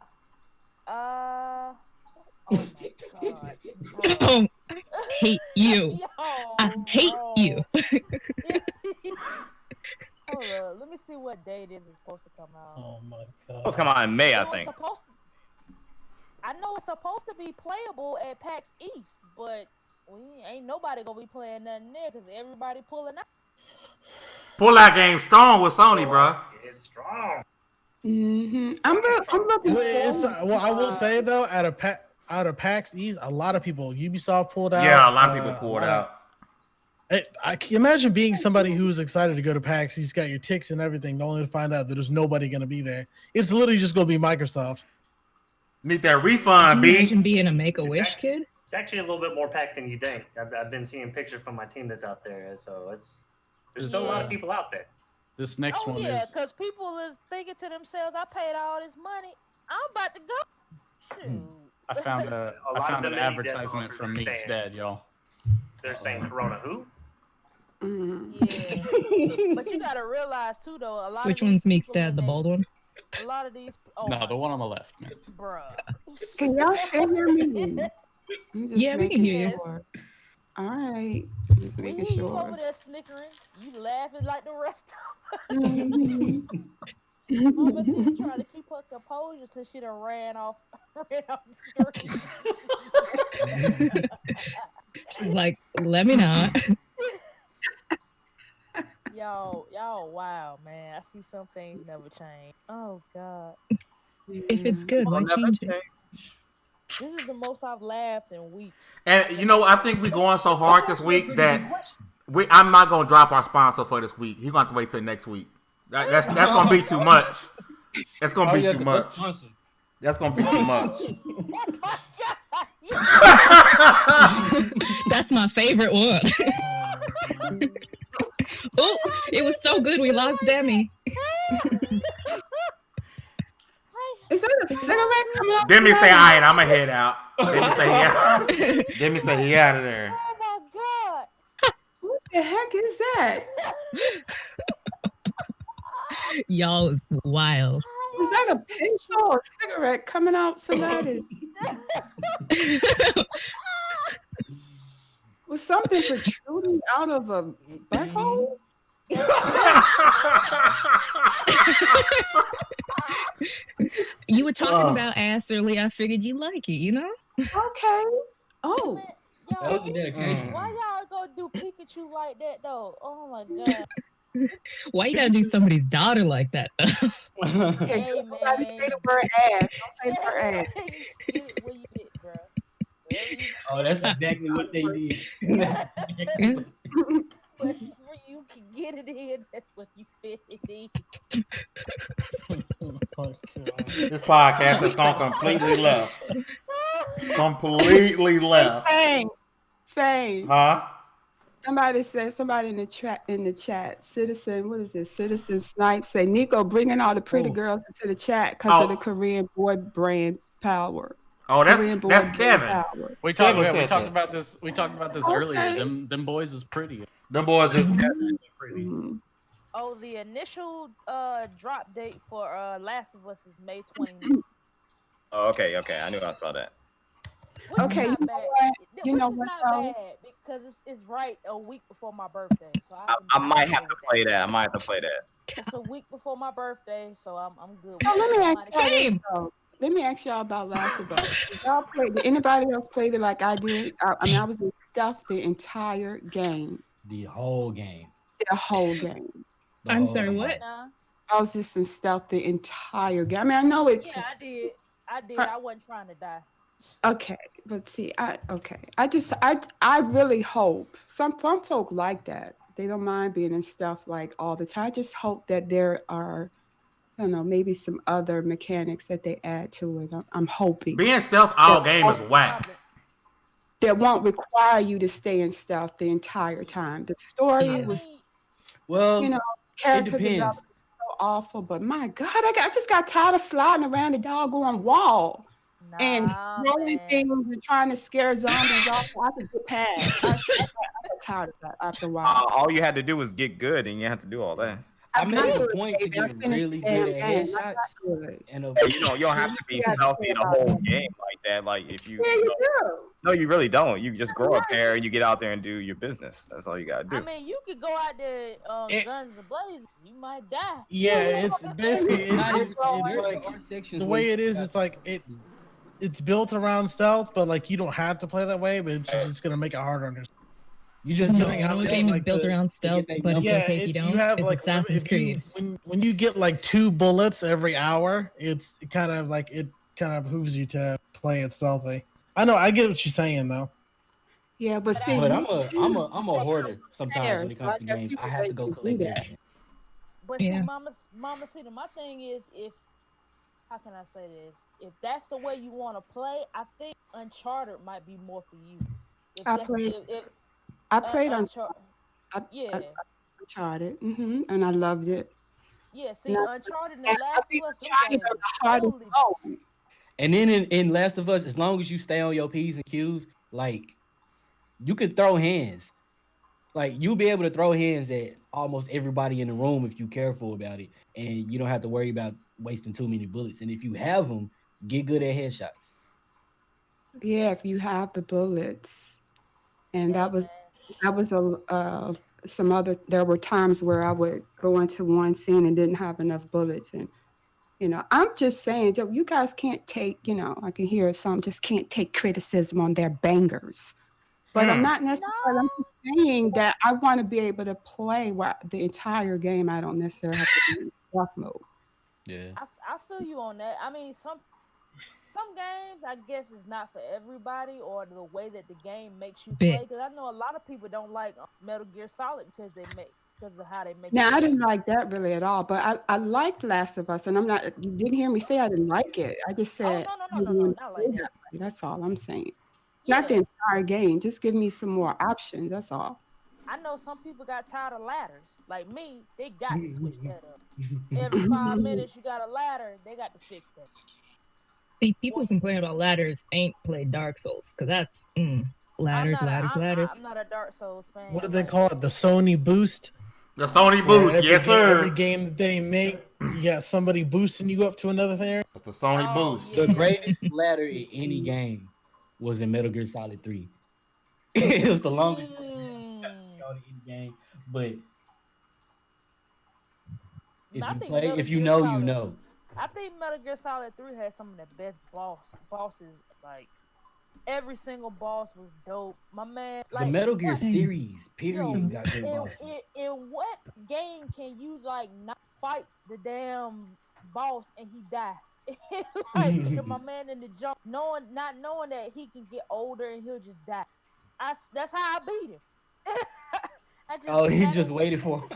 Oh my god. Oh, I hate you. I hate you. Hold up. Let me see what date it is supposed to come out. Oh my god. It's supposed to come out in May, I think. I know it's supposed to be playable at PAX East, but ain't nobody gonna be playing nothing there because everybody pulling out. Pull out game strong with Sony, bro. It's strong. I'm looking Well, I will say though, out of PAX East, a lot of people, Ubisoft pulled out. Yeah, a lot of people pulled out. I can imagine being somebody who's excited to go to PAX. He's got your tics and everything, only to find out that there's nobody going to be there. It's literally just going to be Microsoft. Need that refund, Can you B. imagine being a Make-A-Wish kid? It's actually a little bit more packed than you think. I've been seeing pictures from my team that's out there, so there's still a lot of people out there. This next one yeah, is because people is thinking to themselves, I paid all this money. I'm about to go. Shoot. I found an mini advertisement dev from Meek's saying- dad, y'all. They're saying Corona who? Yeah. But you gotta realize too, though, a lot Which of one's these Meek's people dad, in the they- bald one? A lot of these. Oh, No, the one on the left, man. bruh. Can y'all still hear me? I'm just Yeah, we can making hear you. sure. All right. Just We making hear you sure. over there snickering. You laughing like the rest of us. Mhm. Mama T trying to keep her composure since she done ran off the screen. She's like, let me not. Y'all, wow, man. I see some things never change. Oh God. If it's good, why Never change it? change. This is the most I've laughed in weeks. And you know, I think we're going so hard this week that I'm not gonna drop our sponsor for this week. He's gonna have to wait till next week. That's gonna be too much. That's gonna be too much. That's gonna be too much. That's my favorite one. Oh, it was so good. We lost Demi. Is that a cigarette coming up? Demi say, "All right, I'ma head out." Demi say, "Yeah." Demi say, "He out of there." Oh my God. What the heck is that? Y'all is wild. Was that a pencil or a cigarette coming out somebody? Was something protruding out of a butthole? You were talking about ass earlier. I figured you like it, you know? Okay. Oh. Man, y'all, why y'all gonna do Pikachu like that though? Oh my God. Why you gotta do somebody's daughter like that, though? Okay, Hey, don't say the word ass. Don't say the word ass. Get it where you fit, bro. Oh, that's exactly what they did. Wherever you can get it in, that's what you fit it in. This podcast has gone completely left. Completely left. Fang. Huh? Somebody in the chat, Citizen, what is this? Citizen Snipe say Nico bringing all the pretty girls into the chat because of the Korean boy brand power. Oh, that's Kevin. We talked about this. We talked about this earlier. Them boys is pretty. Them boys is pretty. Oh, the initial drop date for Last of Us is May 29th. Oh, okay. I knew I saw that. Okay, you know what? Not bad because it's right a week before my birthday. So I might have to play that. It's a week before my birthday, so I'm good. So let me ask y'all about Last of Us. Did anybody else play it like I did? I was in stuff the entire game. The whole game. I'm sorry, what? I was just in stealth the entire game. I mean, I know it's. Yeah, I did. I wasn't trying to die. Okay, but see, I really hope some folk like that. They don't mind being in stuff like all the time. I just hope that there are, I don't know, maybe some other mechanics that they add to it. I'm hoping. Being stealth all game is whack. That won't require you to stay in stealth the entire time. The story was, character development was so awful. But my God, I just got tired of sliding around the doggone wall. And throwing things and trying to scare zombies off. I could get past. I got tired of that after a while. All you had to do was get good, and you have to do all that. I made a point to get really good at headshots. And you don't have to be stealthy in a whole game like that. Like if you, you do. No, you really don't. You just grow up there and you get out there and do your business. That's all you gotta do. I mean, you could go out there, guns ablaze. You might die. Yeah, it's basically it's like the way it is. It's like it's built around stealth, but like you don't have to play that way. But it's gonna make it harder. You just No, don't no have game is like built the- around stealth, they but it's number. okay if you don't. You have It's like Assassin's if you, Creed. when you get like 2 bullets every hour, it kind of behooves you to play it stealthy. I know, I get what you're saying though. Yeah, but see, But I'm a hoarder sometimes when it comes Like to I games. feel I have to they go can do collect that. everything. But see, Yeah. Mama Cedar, my thing is, if how can I say this? If that's the way you want to play, I think Uncharted might be more for you. If I that's played. if I played on. yeah. Uncharted, and I loved it. Yeah, see, And Uncharted and I The Last beat of Us, them Uncharted games on is the hardest totally mode. And then in Last of Us, as long as you stay on your P's and Q's, like you can throw hands. Like you'll be able to throw hands at almost everybody in the room if you're careful about it, and you don't have to worry about wasting too many bullets. And if you have them, get good at headshots. Yeah, if you have the bullets, and that was some other. There were times where I would go into one scene and didn't have enough bullets, and I'm just saying, you guys can't take. I can hear some just can't take criticism on their bangers. But I'm not necessarily. I'm just saying that I want to be able to play the entire game. I don't necessarily have to be in stealth mode. Yeah. I feel you on that. I mean, some games, I guess, is not for everybody, or the way that the game makes you play. Because I know a lot of people don't like Metal Gear Solid because of how they make. Now, I didn't like that really at all, but I liked Last of Us, and I'm not. You didn't hear me say I didn't like it. I just said no, not like that. That's all I'm saying. Yeah. Not the entire game. Just give me some more options. That's all. I know some people got tired of ladders. Like me, they got to switch that up. Every 5 minutes you got a ladder, they got to fix that. See, people complaining about ladders ain't played Dark Souls, because that's ladders. I'm not a Dark Souls fan. What do they call it? The Sony Boost? The Sony Boost, yes, sir. Every game that they make, you got somebody boosting you up to another thing. That's the Sony Boost. The greatest ladder in any game was in Metal Gear Solid 3. It was the longest in any game, but if you know, you know. I think Metal Gear Solid 3 had some of the best bosses. Like every single boss was dope. My man, like the Metal Gear series, period, got good in, bosses. In what game can you not fight the damn boss and he die? Like my man in the jump, not knowing that he can get older and he'll just die. That's how I beat him. He just waited for him.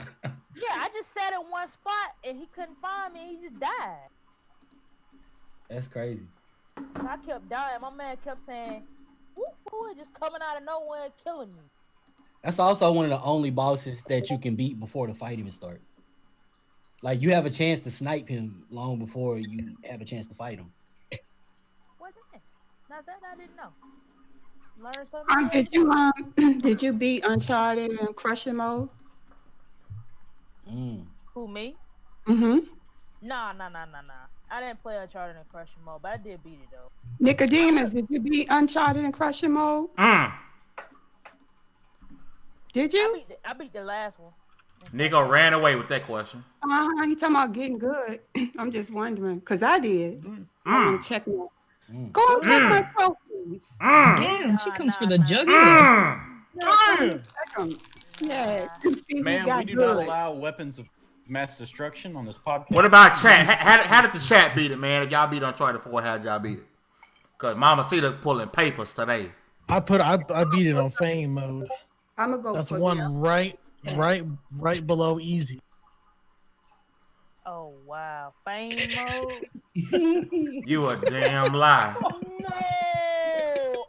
Yeah, I just sat in one spot and he couldn't find me. And he just died. That's crazy. I kept dying. My man kept saying, "Woo, just coming out of nowhere and killing me." That's also one of the only bosses that you can beat before the fight even starts. Like you have a chance to snipe him long before you have a chance to fight him. What? Now that I didn't know. Learn something. Did you beat Uncharted in crushing mode? Who, me? Mm-hmm. Nah. I didn't play Uncharted in crushing mode, but I did beat it though. Nicodemus, did you beat Uncharted in crushing mode? Did you? I beat the last one. Nico ran away with that question. You talking about getting good? I'm just wondering, cause I did. I want to check my. Go and check my trophies. Damn, she comes for the jugular. Yeah, Man, we do not allow weapons of mass destruction on this podcast. What about chat? How did the chat beat it, man? If y'all beat Uncharted 4, how'd y'all beat it? Cause Mama Cedar pulling papers today. I beat it on fame mode. I'm gonna go. That's one right below easy. Oh wow, fame mode. You a damn lie. No.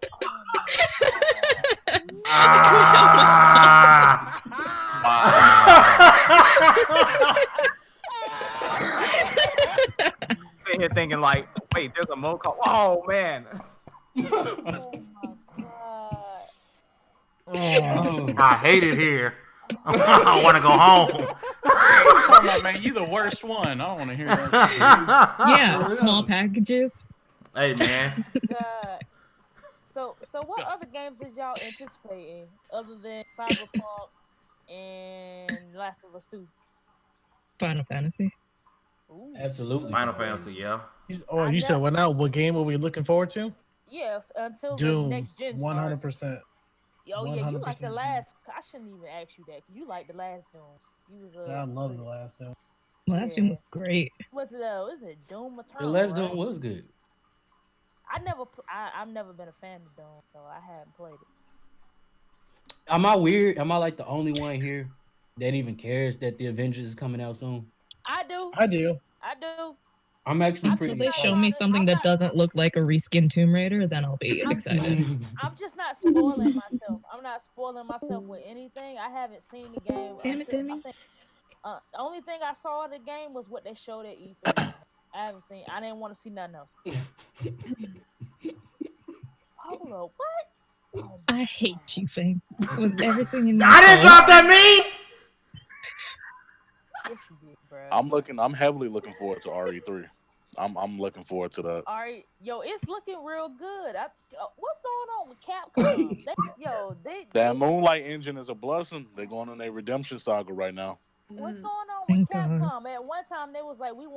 Sitting here thinking like, wait, there's a mode called. Oh man. I hate it here. I want to go home. Talking about, man, you the worst one. I don't want to hear that. Yeah, small packages. Hey, man. God. So what other games did y'all anticipating other than Cyberpunk and Last of Us 2? Final Fantasy. Ooh. Absolutely. Final Fantasy, yeah. You said what now? What game are we looking forward to? Yeah, until Doom, the next gen. 100%. Oh yeah, you like the 100%. last. I shouldn't even ask you that because you like the last Doom. You was I love the last Doom. Last Doom was great. What's it? Is it Doom The Eternal? last right? Doom was good. I've never been a fan of Doom, so I haven't played it. Am I weird? Am I like the only one here that even cares that the Avengers is coming out soon? I do. I do. I'm actually Until pretty they show me something that doesn't look like a reskin Tomb Raider, then I'll be excited. I'm just not spoiling myself. I'm not spoiling myself with anything. I haven't seen the game. Damn it, Demi. I think the only thing I saw of the game was what they showed at E3. I haven't seen. I didn't want to see nothing else. Hold up, what? Oh, I hate you, Fame. With everything in my I didn't soul. drop that meme. yes, you did, bro. I'm heavily looking forward to RE3. I'm looking forward to that. All right, yo, it's looking real good. What's going on with Capcom? That Moonlight engine is a blessing. They're going on a redemption saga right now. What's going on with Capcom? At one time, they was like, we're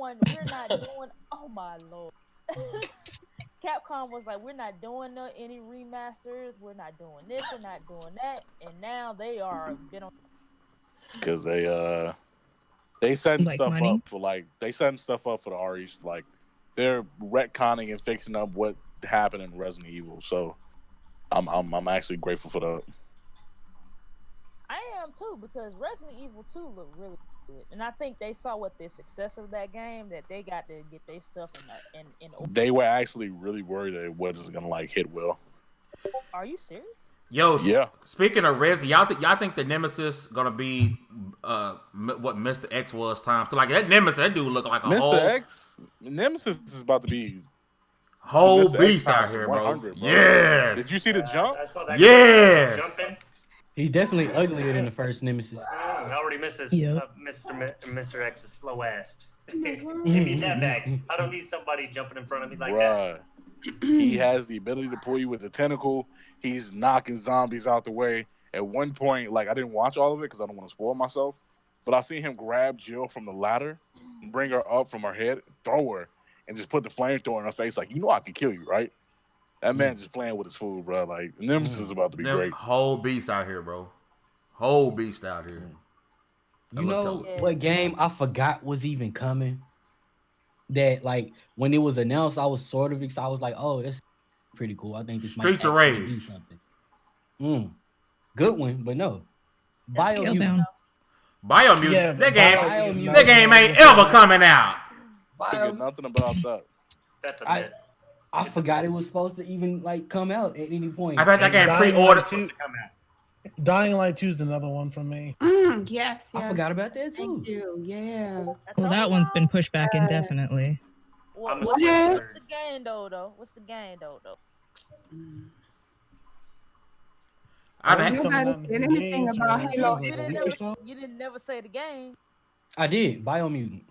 not doing. Oh my lord. Capcom was like, we're not doing any remasters. We're not doing this. We're not doing that. And now they are been on. Because they setting Like stuff money? up for the REs. Like they're retconning and fixing up what happened in Resident Evil. So I'm actually grateful for that. I am too, because Resident Evil 2 looked really good, and I think they saw what the success of that game that they got to get their stuff in. They were actually really worried that it wasn't gonna like hit well. Are you serious? Yo, yeah. Speaking of Resi, y'all think the Nemesis gonna be what Mr. X was time? So like that Nemesis, that dude look like a whole Mr. X, Nemesis is about to be whole Mr. beast X out here, bro. bro. Yes. Did you see the jump? I saw that. Yes. Jumping. He's definitely uglier than the first Nemesis. I already misses Yep. Mr. X's slow ass. Give me that back. I don't need somebody jumping in front of me like that. He has the ability to pull you with the tentacle. He's knocking zombies out the way. At one point, like I didn't watch all of it because I don't want to spoil myself, but I seen him grab Jill from the ladder, bring her up from her head, throw her, and just put the flamethrower in her face. Like, I can kill you, right? That man just playing with his food, bro. Like Nemesis is about to be great. Whole beast out here, bro. Whole beast out here. You know what game I forgot was even coming? That like when it was announced, I was sort of excited. I was like, "Oh, that's pretty cool. I think this Streets might of actually Rage. be something." Good one, but no. Scale down. Biomutant. Yeah, that Biomutant. game ain't ever coming out. I forget nothing about that. That's a bit. I forgot it was supposed to even like come out at any point. I bet that game Dying pre-ordered. Light 2 Dying Light 2 is another one from me. Yes, I forgot about that too. Thank you. Yeah. Well, that one's been pushed back indefinitely. What's the game though? What's the game though? Nobody said anything about Halo. You didn't never say the game. I did. Biomutant.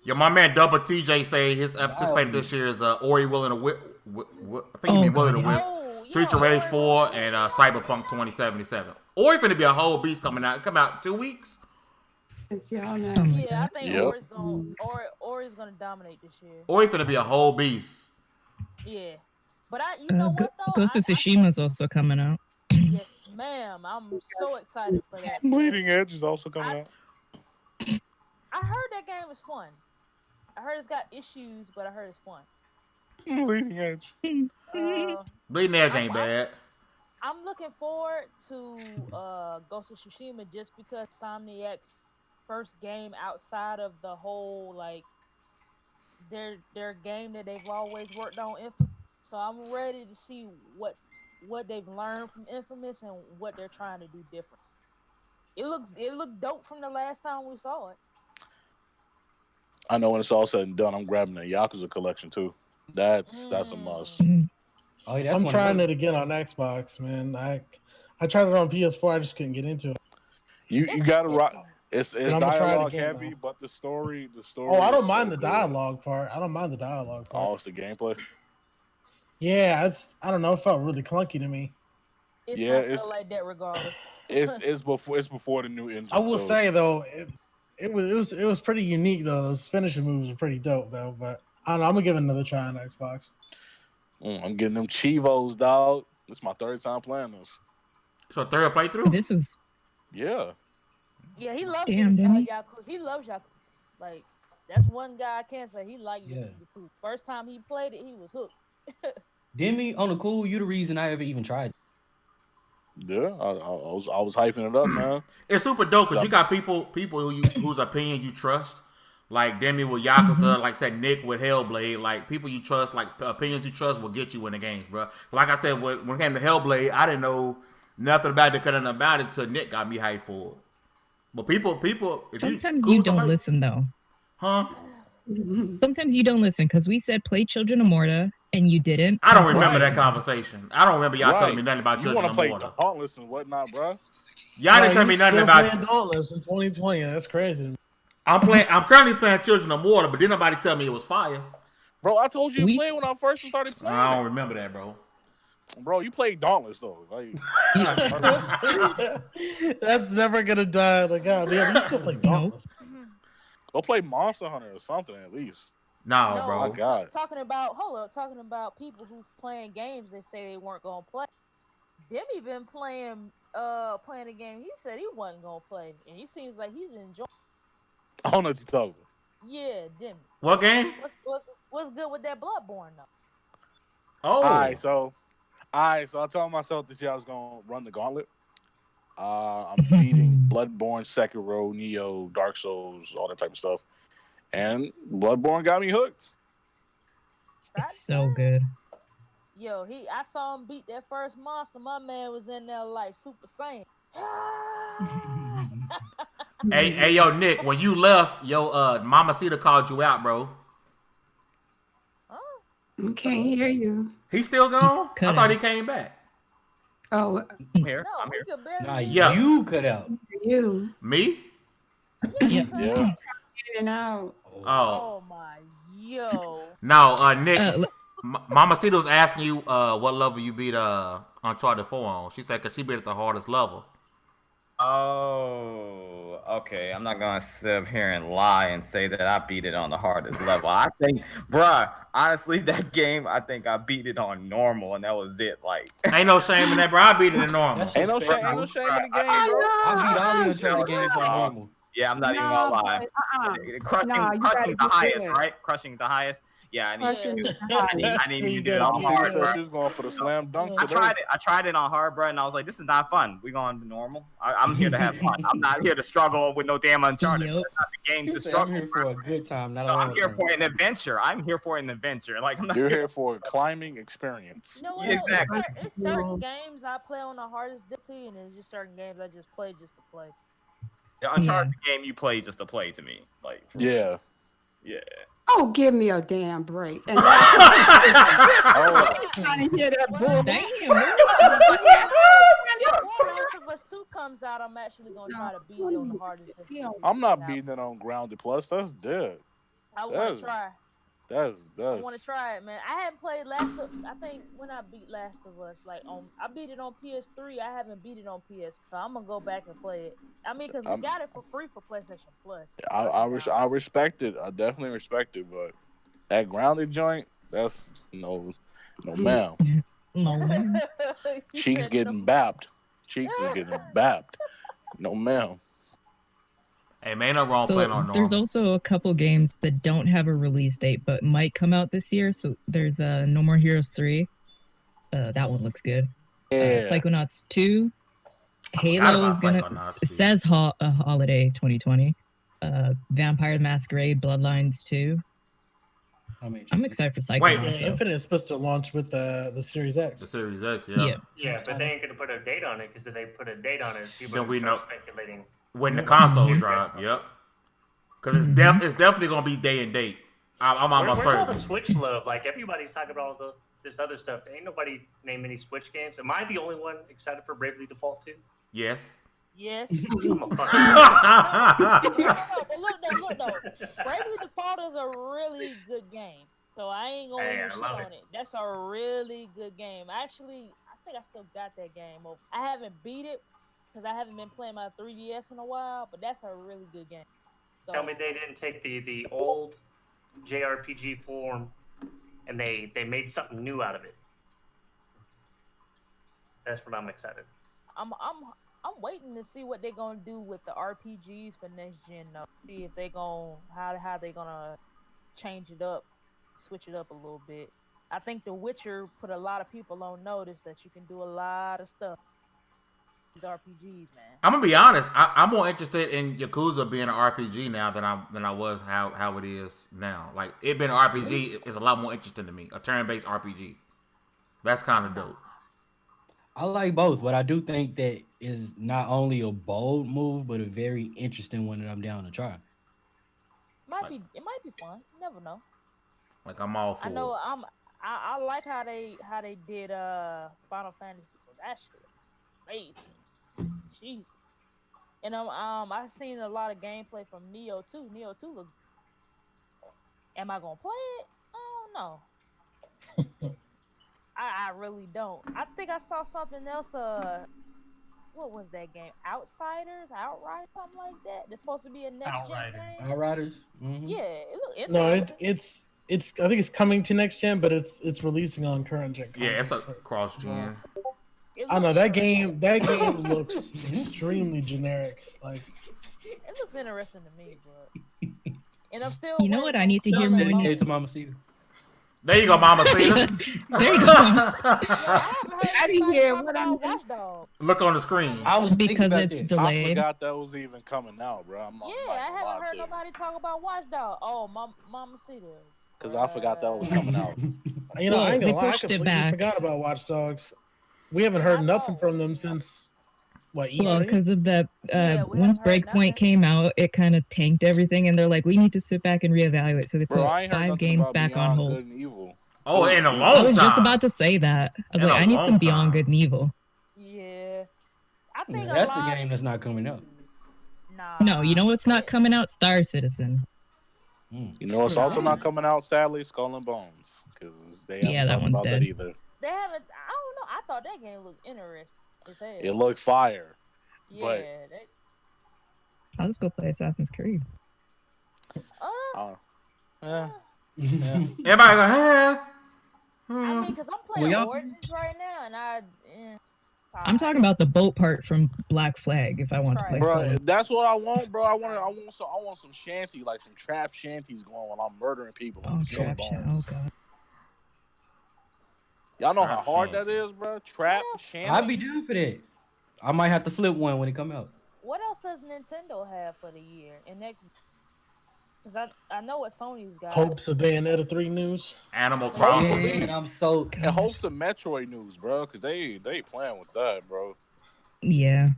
Yo, my man Double TJ say his anticipated this year is Ori Willing to Whip. I think he mean Willing to Wisp. Streets of Rage 4 and Cyberpunk 2077. Ori finna be a whole beast coming out. Come out 2 weeks. Y'all know. Yeah, I think Ori's gonna dominate this year. Ori finna be a whole beast. Yeah, but you know what though? Ghost of Tsushima's also coming out. Yes, ma'am. I'm so excited for that. Bleeding Edge is also coming out. I heard that game is fun. I heard it's got issues, but I heard it's fun. Bleeding Edge. Bleeding Edge ain't bad. I'm looking forward to Ghost of Tsushima just because Insomniac's first game outside of the whole like their game that they've always worked on, Infamous. So I'm ready to see what they've learned from Infamous and what they're trying to do different. It looked dope from the last time we saw it. I know when it's all said and done, I'm grabbing the Yakuza collection too. That's a must. Oh, yeah, I'm trying it again on Xbox, man. I tried it on PS4. I just couldn't get into it. You got to rock. It's dialogue again, heavy, but the story. Oh, I don't is mind so the good. dialogue part. I don't mind the dialogue part. Oh, it's the gameplay. Yeah, I don't know. It felt really clunky to me. It's gonna feel like that regardless. It's before the new engine. I will say though, it was pretty unique though. Those finishing moves were pretty dope though. But I don't know. I'm gonna give it another try on Xbox. I'm getting them Chivos, dog. This is my third time playing this. So third playthrough? This is Yeah. Yeah, he loves Demi. Yakuza. He loves Yakuza. Like, that's one guy I can say he liked Yakuza. First time he played it, he was hooked. Demi, on the cool, you the reason I ever even tried. Yeah, I was hyping it up, man. It's super dope because you got people whose opinion you trust. Like Demi with Yakuza, like I said, Nick with Hellblade. Like people you trust, like opinions you trust will get you in the games, bro. Like I said, when it came to Hellblade, I didn't know nothing about it, nothing about it until Nick got me hyped for it. But people, sometimes you don't listen though. Huh? Sometimes you don't listen because we said play Children of Morta and you didn't. I don't remember that conversation. I don't remember y'all telling me nothing about Children of Morta. You want to play Dauntless and whatnot, bro? Y'all didn't tell me nothing about Dauntless in 2020. That's crazy. I'm currently playing Children of Morta, but didn't nobody tell me it was fire. Bro, I told you to play when I first started playing. I don't remember that, bro. Bro, you played Dauntless though. Like, that's never gonna die. Like, God damn, you still play Dauntless. Go play Monster Hunter or something at least. No, bro. Oh my God. Talking about people who's playing games they say they weren't gonna play. Demi been playing a game he said he wasn't gonna play, and he seems like he's enjoying. I don't know what you're talking about. Yeah, Demi. What game? What's good with that Bloodborne though? Oh. All right, so I told myself this year I was gonna run the gauntlet. I'm beating Bloodborne, Sekiro, Neo, Dark Souls, all that type of stuff. And Bloodborne got me hooked. It's so good. Yo, I saw him beat that first monster. My man was in there like Super Saiyan. Hey, yo, Nick, when you left, Mama Cita called you out, bro. I can't hear you. He still gone? I thought he came back. Oh, I'm here. No, I'm here. Nah, Yeah. you cut out. You. Me? Yeah. Yeah. In and out. Oh my yo. No, Nick. Mama Cita was asking you what level you beat Uncharted 4 on. She said because she beat it the hardest level. Oh, okay. I'm not gonna sit up here and lie and say that I beat it on the hardest level. I think, bruh, honestly, that game, I think I beat it on normal, and that was it. Like, ain't no shame in that, bro. I beat it in normal. Ain't no shame in the game, bro. I beat all the Uncharted games on normal. Yeah, I'm not even gonna lie. Crushing the highest, right? Crushing the highest. Yeah, I didn't even do it on hard, bro. She was going for the slam dunk. I tried it on hard, bro, and I was like, this is not fun. We're going to normal. I'm here to have fun. I'm not here to struggle with no damn Uncharted. Yep. That's not the game to struggle. I'm here for a good time, not a I'm here for an adventure. Like, I'm not You're here here for a climbing experience. You know what? Exactly. It's certain games I play on the hardest difficulty, and there's just certain games I just play just to play. The Uncharted game you play just to play to me. Like, Yeah. Yeah. Oh, give me a damn break. And Oh. trying to hear that bull. Last of Us 2 comes out, I'm actually gonna try to beat it on the hardest difficulty. I'm not beating it on Grounded Plus. That's dead. I want to try. I want to try it, man. I haven't played I think when I beat Last of Us, I beat it on PS3. I haven't beat it on PS, so I'm gonna go back and play it. I mean, because we got it for free for PlayStation Plus. I respect it. I definitely respect it, but that Grounded joint, that's no ma'am. No. Cheeks getting bapped. Cheeks is getting bapped. No ma'am. Hey, man, no wrong playing on normal. There's also a couple games that don't have a release date, but might come out this year. So there's No More Heroes 3. That one looks good. Yeah. Psychonauts 2. Halo is says holiday 2020. Vampire Masquerade Bloodlines 2. I'm excited for Psychonauts. Wait, Infinite is supposed to launch with the Series X. The Series X, yeah. Yeah, but they ain't gonna put a date on it because if they put a date on it, people we start know speculating. When the console drop, yep. Because it's definitely gonna be day and date. I'm on my Where's all the first. Switch love? Like everybody's talking about all this other stuff. Ain't nobody named any Switch games. Am I the only one excited for Bravely Default 2? Yes. Yes. I'm a But look though. Bravely Default is a really good game. So I ain't gonna even shit on it. That's a really good game. Actually, I think I still got that game. I haven't beat it because I haven't been playing my 3DS in a while, but that's a really good game. So, Tell me they didn't take the old JRPG form and they made something new out of it. That's what I'm excited. I'm waiting to see what they're gonna do with the RPGs for next gen. Though. See if they gonna how they gonna change it up, switch it up a little bit. I think The Witcher put a lot of people on notice that you can do a lot of stuff. These RPGs, man. I'm gonna be honest. I'm more interested in Yakuza being an RPG now than I was how it is now. Like it being an RPG is a lot more interesting to me. A turn-based RPG. That's kind of dope. I like both, but I do think that is not only a bold move, but a very interesting one that I'm down to try. It might be fun. You never know. Like I'm all for. I know I like how they did Final Fantasy. So that shit amazing. Jeez. And I've seen a lot of gameplay from Neo 2. Neo 2 looks. Am I gonna play it? I don't know. I really don't. I think I saw something else. What was that game? Outsiders, Outright, something like that. It's supposed to be a next gen game. Outriders. Mm-hmm. Yeah, it looks No, interesting. it's. I think it's coming to next gen, but it's releasing on current gen. Yeah, it's a cross gen. I know that game. That game looks extremely generic. Like it looks interesting to me, but and I'm still. You know what I need to hear more? Hey, to Mama Cedar. There you go, Mama Cedar. There you go. I didn't hear what I'm. Look on the screen. I was because it's I delayed. forgot that was even coming out, bro. I haven't heard nobody talk about Watch Dogs. Oh, Mama Cedar. Because I forgot that was coming out. You know, I ain't they gonna lie, I pushed it completely back. forgot about Watch Dogs. We haven't heard nothing from them since what E3? Well, because of that, we once haven't heard Breakpoint came out, it kind of tanked everything, and they're like, we need to sit back and reevaluate. So they Bro, put I ain't heard 5 nothing games about back on Beyond hold. Good and Evil. Oh, in a long I was time. just about to say that. I was In like, a I need long some Beyond time. Good and Evil. Yeah, I think That's the game that's not coming out. Nah. No, you know what's not coming out? Star Citizen. You know what's also not coming out, sadly? Skull and Bones. Because they haven't Yeah, that talked one's about dead. that either. They haven't. I don't know. I thought that game looked interesting as hell. It looked fire. Yeah. But I'll just go play Assassin's Creed. Everybody go, huh? I mean, because I'm playing Well, Origins right now, and I'm talking about the boat part from Black Flag. If I want to play, bro, solo. that's what I want, bro. I want some shanty, like some trap shanties going while I'm murdering people. Oh, trap shit. Oh god. Y'all know Trap how hard shanty. that is, bro. Trap shanty. I'd be down for that. I might have to flip one when it come out. What else does Nintendo have for the year and next? Because I know what Sony's got. Hopes of Bayonetta 3 news. Animal Oh, Crossing. Man, I'm so. And hopes of Metroid news, bro, because they playing with that, bro. Yeah.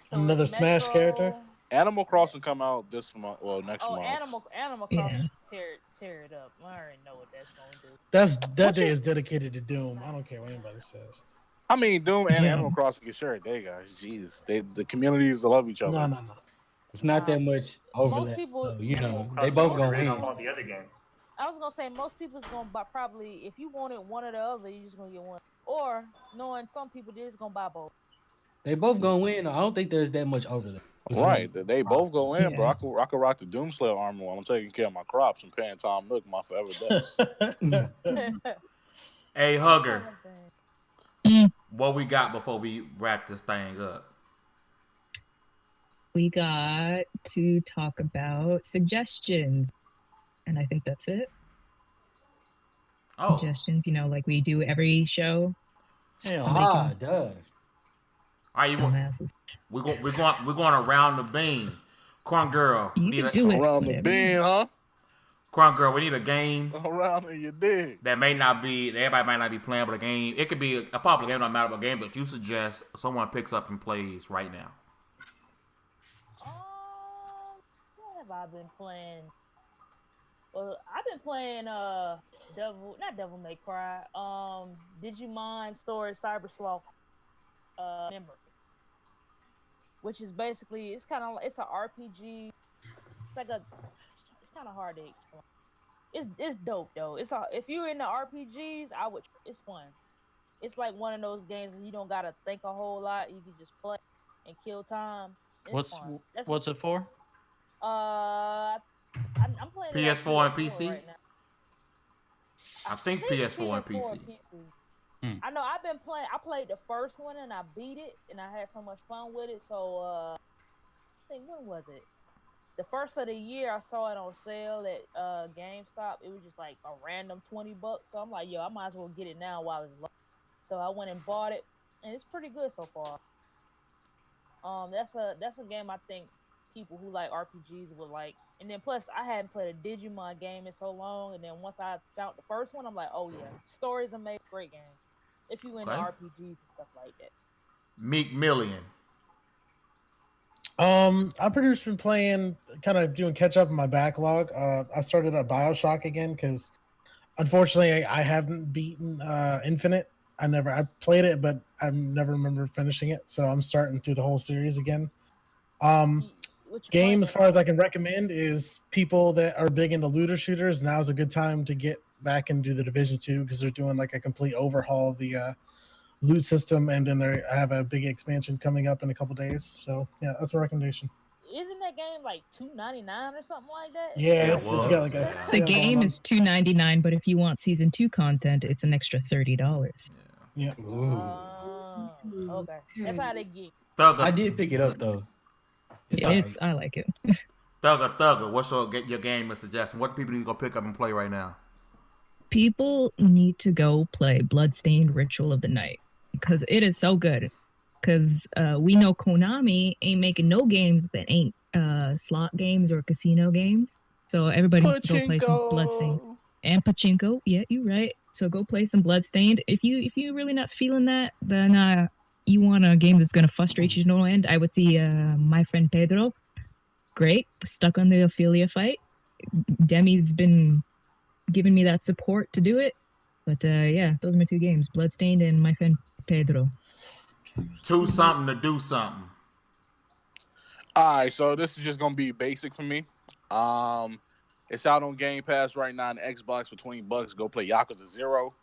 So Another it's Smash Metro- character. Animal Crossing come out this month, well, next month. Animal Yeah. Crossing tear it up. I already know what that's gonna do. That day is dedicated to Doom. I don't care what anybody says. I mean, Doom and Yeah. Animal Crossing get shared. They guys, jeez, the communities love each other. No. It's not that much overlap. Most people- so, you know, Animal they both gonna Crossing win. on all the other games. I was gonna say most people's gonna buy probably if you wanted one or the other, you just gonna get one. Or knowing some people, they're just gonna buy both. They both gonna win. I don't think there's that much overlap. Right, they both go in, bro. Yeah. I could rock the Doomslayer armor while I'm taking care of my crops and paying Tom Nook my forever debts. Hey, Hugger, Mm. what we got before we wrap this thing up? We got to talk about suggestions. And I think that's it. Oh, Suggestions, like we do every show. Hell, Duh. all right. You want? Dumbasses. We're going around the bean. Corn girl, You need can a, do it. Around the whatever. bin, huh? Corn girl, we need a game Around in your dig. that may not be everybody might not be playing, but a game. It could be a popular game, no matter what game that you suggest someone picks up and plays right now. What have I been playing? Well, I've been playing not Devil May Cry. Digimon Story Cyber Sloth Memory, which is basically it's an RPG. It's kind of hard to explain. It's dope though. If you're into RPGs, it's fun. It's like one of those games where you don't gotta think a whole lot. You can just play and kill time. It's fun. what's it for? I'm playing it on PS4 and PS4 PC? right now. I think PS4 and PC. I know I've been playing. I played the first one and I beat it, and I had so much fun with it. So I think when was it? The first of the year, I saw it on sale at GameStop. It was just like a random $20. So I'm like, yo, I might as well get it now while it's low. So I went and bought it, and it's pretty good so far. That's a game I think people who like RPGs would like. And then plus, I hadn't played a Digimon game in so long, and then once I found the first one, I'm like, oh yeah, story's amazing, great game. If you into Okay. RPGs and stuff like that. Meek Million. I've pretty much been playing, kind of doing catch up on my backlog. I started a BioShock again because unfortunately I haven't beaten Infinite. I played it, but I never remember finishing it. So I'm starting through the whole series again. Game as far as I can recommend is people that are big into looter shooters. Now is a good time to get back into the Division 2 because they're doing like a complete overhaul of the loot system, and then they have a big expansion coming up in a couple days. So yeah, that's a recommendation. Isn't that game like $2.99 or something like that? Yeah, it's got like a the game is $2.99, but if you want season 2 content, it's an extra $30. Yeah. Okay. That's how they get. I did pick it up though. I like it. Thugger, what's your game of suggestion? What people need to go pick up and play right now? People need to go play Bloodstained Ritual of the Night because it is so good. Because we know Konami ain't making no games that ain't slot games or casino games. So everybody needs to go play some Bloodstained. And Pachinko. Yeah, you're right. So go play some Bloodstained. If you really not feeling that, then you want a game that's going to frustrate you to no end, I would see My Friend Pedro. Great. Stuck on the Ophelia fight. Demi's been giving me that support to do it. But yeah, those are my 2 games. Bloodstained and My Friend Pedro. 2 something to do something. All right, so this is just gonna be basic for me. It's out on Game Pass right now on Xbox for $20. Go play Yakuza 0.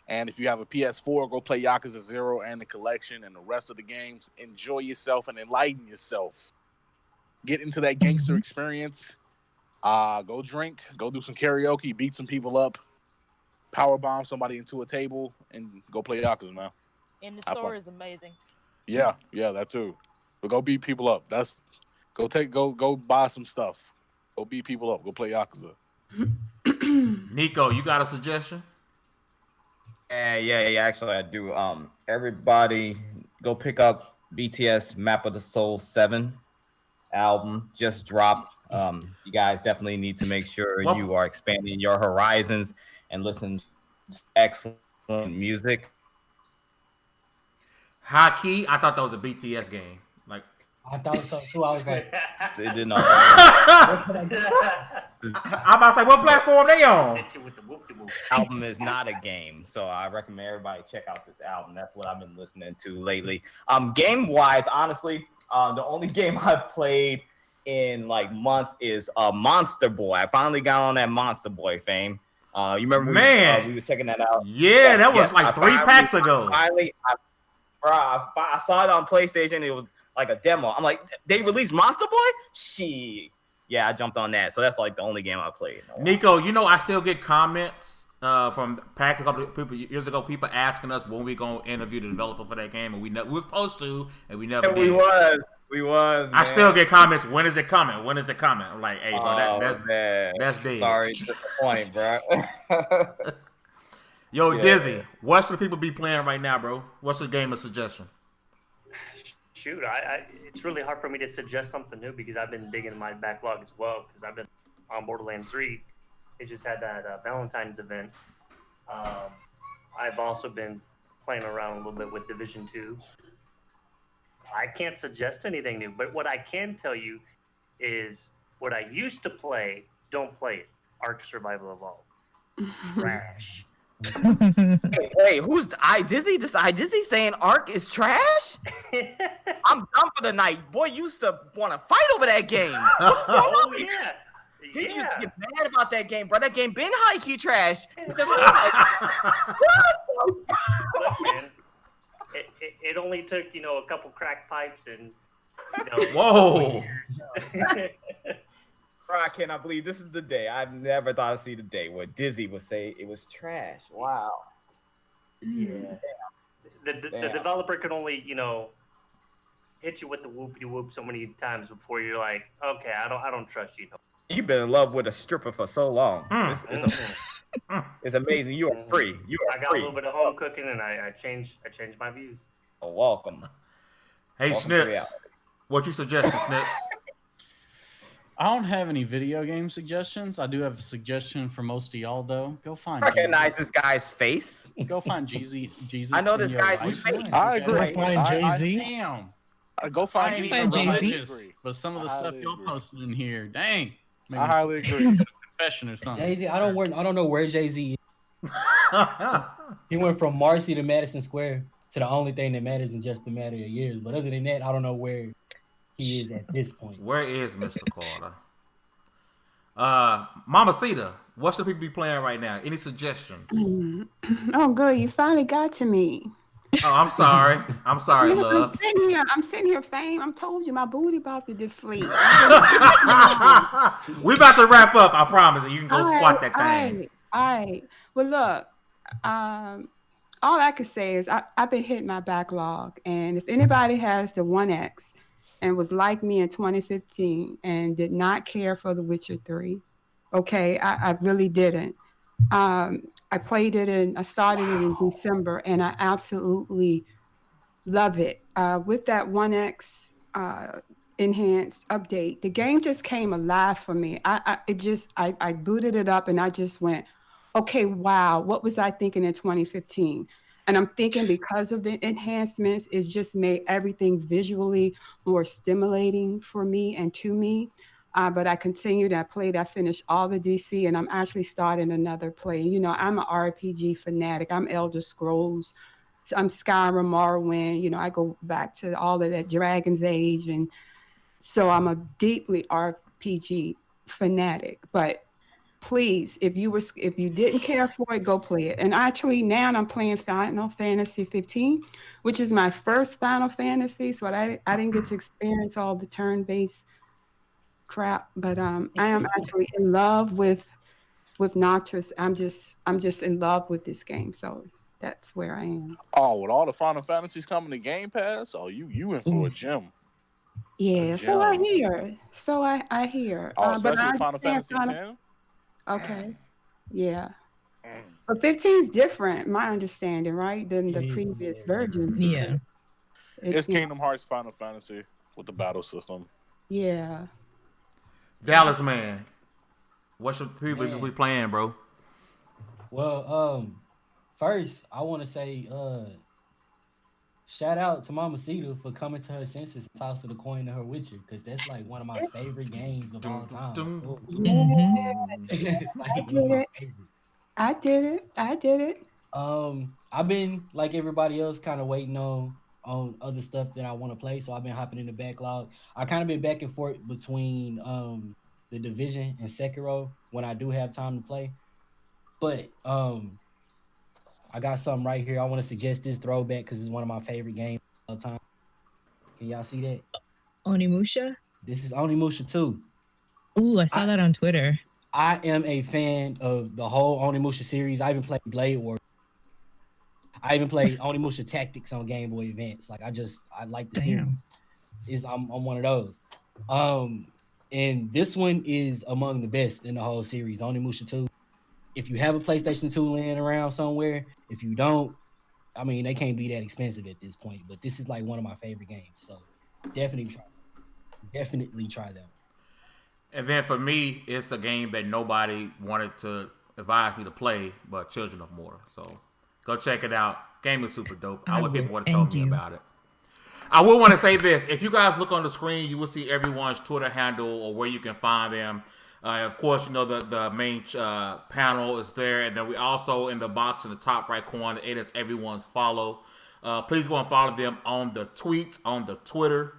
And if you have a PS4, go play Yakuza 0 and the collection and the rest of the games. Enjoy yourself and enlighten yourself. Get into that gangster experience. Go drink, go do some karaoke, beat some people up, powerbomb somebody into a table, and go play Yakuza, man. And the story is amazing. Yeah, that too. But go beat people up. Go buy some stuff. Go beat people up. Go play Yakuza. Nico, you got a suggestion? Yeah. Actually, I do. Everybody, go pick up BTS Map of the Soul 7 album. Just dropped. You guys definitely need to make sure you are expanding your horizons and listen to excellent music. Haki, I thought that was a BTS game. Like I thought so too. I was like, it did not. I'm about to say, what platform they on? Album is not a game, so I recommend everybody check out this album. That's what I've been listening to lately. Game wise, honestly, the only game I've played in like months is Monster Boy. I finally got on that Monster Boy fame. You remember we were checking that out? Yeah, that was like 3 packs ago. I saw it on PlayStation. It was like a demo. I'm like, they released Monster Boy? Yeah, I jumped on that. So that's like the only game I played. Nico, I still get comments from packs a couple of people years ago. People asking us when we gonna interview the developer for that game, and we were supposed to, and we never did. We was. I still get comments. When is it coming? When is it coming? I'm like, hey, bro, that's dead. Sorry, disappointed, bro. Yo, yeah. Dizzy, what should people be playing right now, bro? What's the game of suggestion? Shoot, it's really hard for me to suggest something new because I've been digging my backlog as well because I've been on Borderlands 3. It just had that Valentine's event. I've also been playing around a little bit with Division 2. I can't suggest anything new, but what I can tell you is what I used to play, don't play it. Ark Survival Evolved. Trash. Wait, who's Dizzy? This Dizzy saying Ark is trash? I'm done for the night. Boy, used to want to fight over that game. What's going on? Yeah. Dizzy used to get mad about that game, bro. That game been high-key trash. Look, man, it only took, a couple crack pipes and, Whoa. Bro, I cannot believe this is the day. I've never thought I'd see the day where Dizzy would say it was trash. Wow. Yeah. The developer can only, hit you with the whoopity whoop so many times before you're like, okay, I don't trust you. You've been in love with a stripper for so long. It's amazing. You are free. You are I got free. a little bit of home cooking, and I changed my views. Oh, welcome. Hey, Welcome to Snips, reality. what you suggesting, Snips? I don't have any video game suggestions. I do have a suggestion for most of y'all, though. Go find Recognize Jesus. this guy's face. Go find Jesus. I know this in your guy's life. face. I agree. Go find Jay-Z. Damn. Go I find ain't Jesus. even Jay-Z. religious, but some of the stuff highly y'all agree. posting in here, dang. I highly agree. Confession or something. Jay-Z, I don't know where Jay-Z is. He went from Marcy to Madison Square to the only thing that matters in just a matter of years. But other than that, I don't know where he is at this point. Where is Mr. Carter? Mama Cita, what should people be playing right now? Any suggestions? Oh, good. You finally got to me. Oh, I'm sorry. I'm sorry, love. I'm sitting here, fame. I'm told you my booty about to deflate. We about to wrap up. I promise. You can go squat that thing. All right. Well, look. All I can say is I've been hitting my backlog, and if anybody has the 1X and was like me in 2015 and did not care for The Witcher 3, okay, I really didn't. I played it and I started it in December, and I absolutely love it. With that 1X enhanced update, the game just came alive for me. I booted it up and I just went, okay, wow, what was I thinking in 2015? And I'm thinking because of the enhancements, it's just made everything visually more stimulating for me and to me. But I continued, I finished all the DC, and I'm actually starting another play. You know, I'm an RPG fanatic. I'm Elder Scrolls. I'm Skyrim, Morrowind. I go back to all of that Dragon's Age. And so I'm a deeply RPG fanatic. But please, if you didn't care for it, go play it. And actually now I'm playing Final Fantasy 15, which is my first Final Fantasy. So I didn't get to experience all the turn-based crap, but I am actually in love with Noctis. I'm just in love with this game. So that's where I am. Oh, with all the Final Fantasies coming to Game Pass, you in for a gem. Yeah, so I hear. I hear. Oh, But especially I Final Fantasy understand 10. Okay. Yeah. But 15 is different, my understanding, right? Than the previous versions. Yeah. It's Kingdom Hearts Final Fantasy with the battle system. Yeah. DallazMan, what should people be playing, bro? Well, first I want to say shout out to Mama Cita for coming to her senses and tossing the coin to her Witcher, because that's like one of my favorite games of all time. I did it. I've been like everybody else, kind of waiting on other stuff that I want to play, so I've been hopping in the backlog. I kind of been back and forth between the Division and Sekiro when I do have time to play, but I got something right here. I want to suggest this throwback because it's one of my favorite games of all time. Can y'all see that? Onimusha? This is Onimusha 2. Ooh, I saw that on Twitter. I am a fan of the whole Onimusha series. I even played Blade War. I even played Onimusha Tactics on Game Boy Advance. Like I like the series. I'm one of those. And this one is among the best in the whole series, Onimusha 2. If you have a PlayStation 2 laying around somewhere, if you don't, I mean, they can't be that expensive at this point. But this is like one of my favorite games, so definitely try that. And then for me, it's a game that nobody wanted to advise me to play, but Children of Mortar. So go check it out. Game is super dope. I wish people would have told me about it. I will want to say this. If you guys look on the screen, you will see everyone's Twitter handle or where you can find them. Of course, you know the main panel is there. And then we also, in the box in the top right corner, it is everyone's follow. Please go and follow them on the tweets, on the Twitter.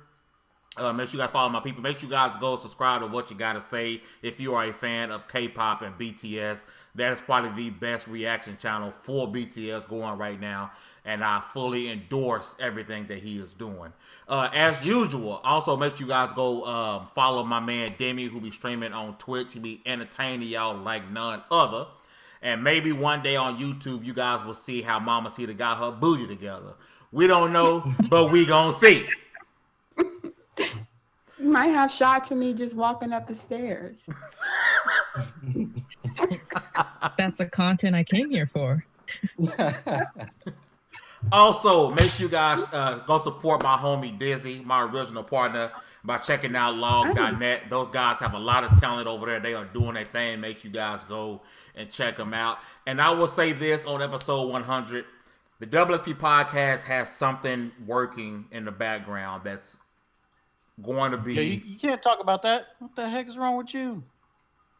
Make sure you guys follow my people. Make sure you guys go subscribe to What You Gotta Say if you are a fan of K-pop and BTS. That is probably the best reaction channel for BTS going right now. And I fully endorse everything that he is doing. As usual, also make sure you guys go follow my man Demi, who be streaming on Twitch. He be entertaining y'all like none other. And maybe one day on YouTube, you guys will see how Mama Cedar got her booty together. We don't know, but we gonna see. You might have shots of me just walking up the stairs. That's the content I came here for. Also, make sure you guys go support my homie Dizzy, my original partner, by checking out log.net. Those guys have a lot of talent over there. They are doing their thing. Make sure you guys go and check them out. And I will say this on episode 100, the WSP podcast has something working in the background that's going to be... Yeah, you can't talk about that. What the heck is wrong with you?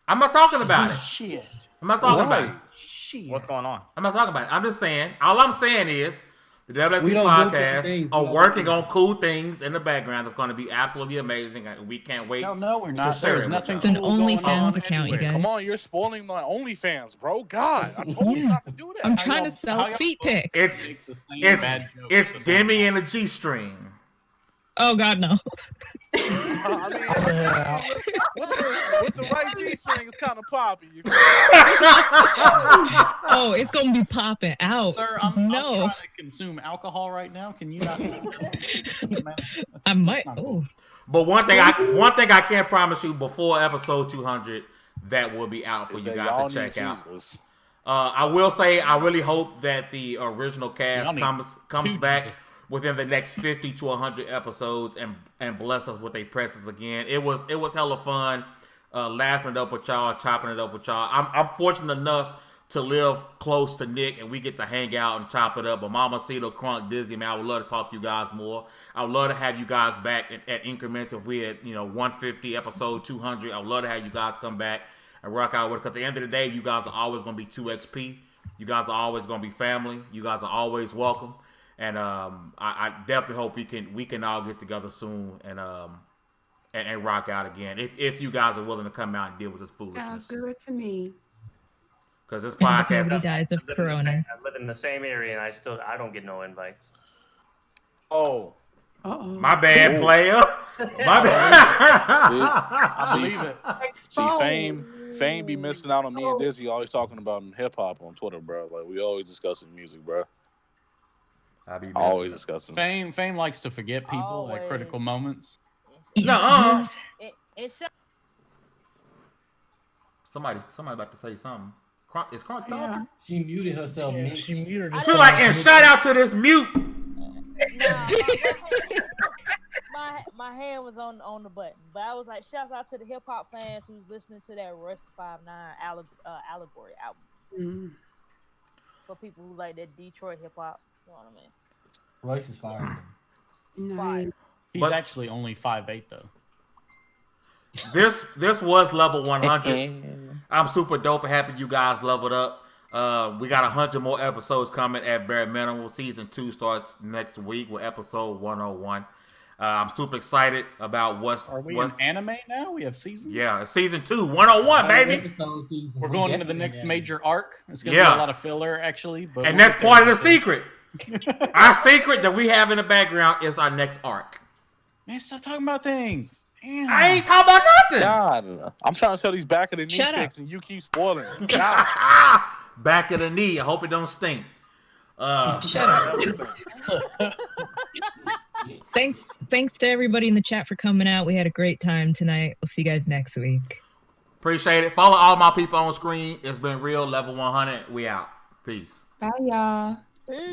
I'm not talking about it. Shit. I'm not talking about it. Shit. What's going on? I'm not talking about it. I'm just saying. All I'm saying is the WSP We don't do podcast things. are working on cool things in the background that's going to be absolutely amazing. We can't wait. No, we're not. share There's it with nothing. It's an cool going OnlyFans on account, you anywhere. guys. Come on, you're spoiling my OnlyFans, bro. God, I told you Yeah. not to do that. I'm How trying y'all- to how sell y'all feet supposed pics. to make the same bad jokes It's at the same Demi time? and a G-string. Oh God, no. I mean, with the right G-string, it's kind of poppy. You feel me? Oh, it's gonna be popping out. Sir, Just I'm know. trying to consume alcohol right now. Can you not? I might. not Oh, But one thing I can promise you before episode 200, that will be out for Is you that guys y'all to check need out. Jesus. I will say I really hope that the original cast Y'all need comes two back Jesus. within the next 50 to 100 episodes and bless us with a presence again. It was hella fun, laughing it up with y'all, chopping it up with y'all. I'm fortunate enough to live close to Nick and we get to hang out and chop it up. But Mama Cedar, Crunk, Dizzy, man, I would love to talk to you guys more. I would love to have you guys back at increments. If we had 150 episode 200, I would love to have you guys come back and rock out with it. Because at the end of the day, you guys are always going to be 2XP. You guys are always going to be family. You guys are always welcome. And I definitely hope we can all get together soon and rock out again. If you guys are willing to come out and deal with this Sounds foolishness. good to me. Because this and if podcast nobody dies of I live in the corona. same- I live in the same area, and I don't get no invites. Oh, Uh-oh. my bad, Ooh. player. My bad. I believe it. see, Fame be missing out on me and Dizzy always talking about hip hop on Twitter, bro. Like we always discussing music, bro. I be Always discussing. Fame likes to forget people at Always. critical moments. Yes, it is. It's Somebody about to say something. Is Crunk talking? Yeah. She muted herself. Yeah, Nick. she muted I herself. Feel like, and shout out to this mute. nah, my hand was on the button, but I was like, shouts out to the hip hop fans who's listening to that Rusty 5'9" Allegory album. Mm. For people who like that Detroit hip hop, you know what I mean? Royce is fired. Nice. He's But- actually only 5'8" though. This was level 100. I'm super dope and happy you guys leveled up. We got 100 more episodes coming at bare minimum. Season 2 starts next week with episode 101. I'm super excited about what's Are we in anime now? We have seasons. Yeah, season 2, 101, baby. We're going into the next major arc. It's gonna Yeah. be a lot of filler, actually. But And we'll that's get part of there the secret. Our secret that we have in the background is our next arc. Man, stop talking about things. Damn. I ain't talking about nothing. God, I'm trying to sell these back of the knee Shut picks, and you keep spoiling them. God. Back of the knee. I hope it don't stink. Shut up. Thanks to everybody in the chat for coming out. We had a great time tonight. We'll see you guys next week. Appreciate it. Follow all my people on screen. It's been real. Level 100. We out. Peace. Bye, y'all. Bye.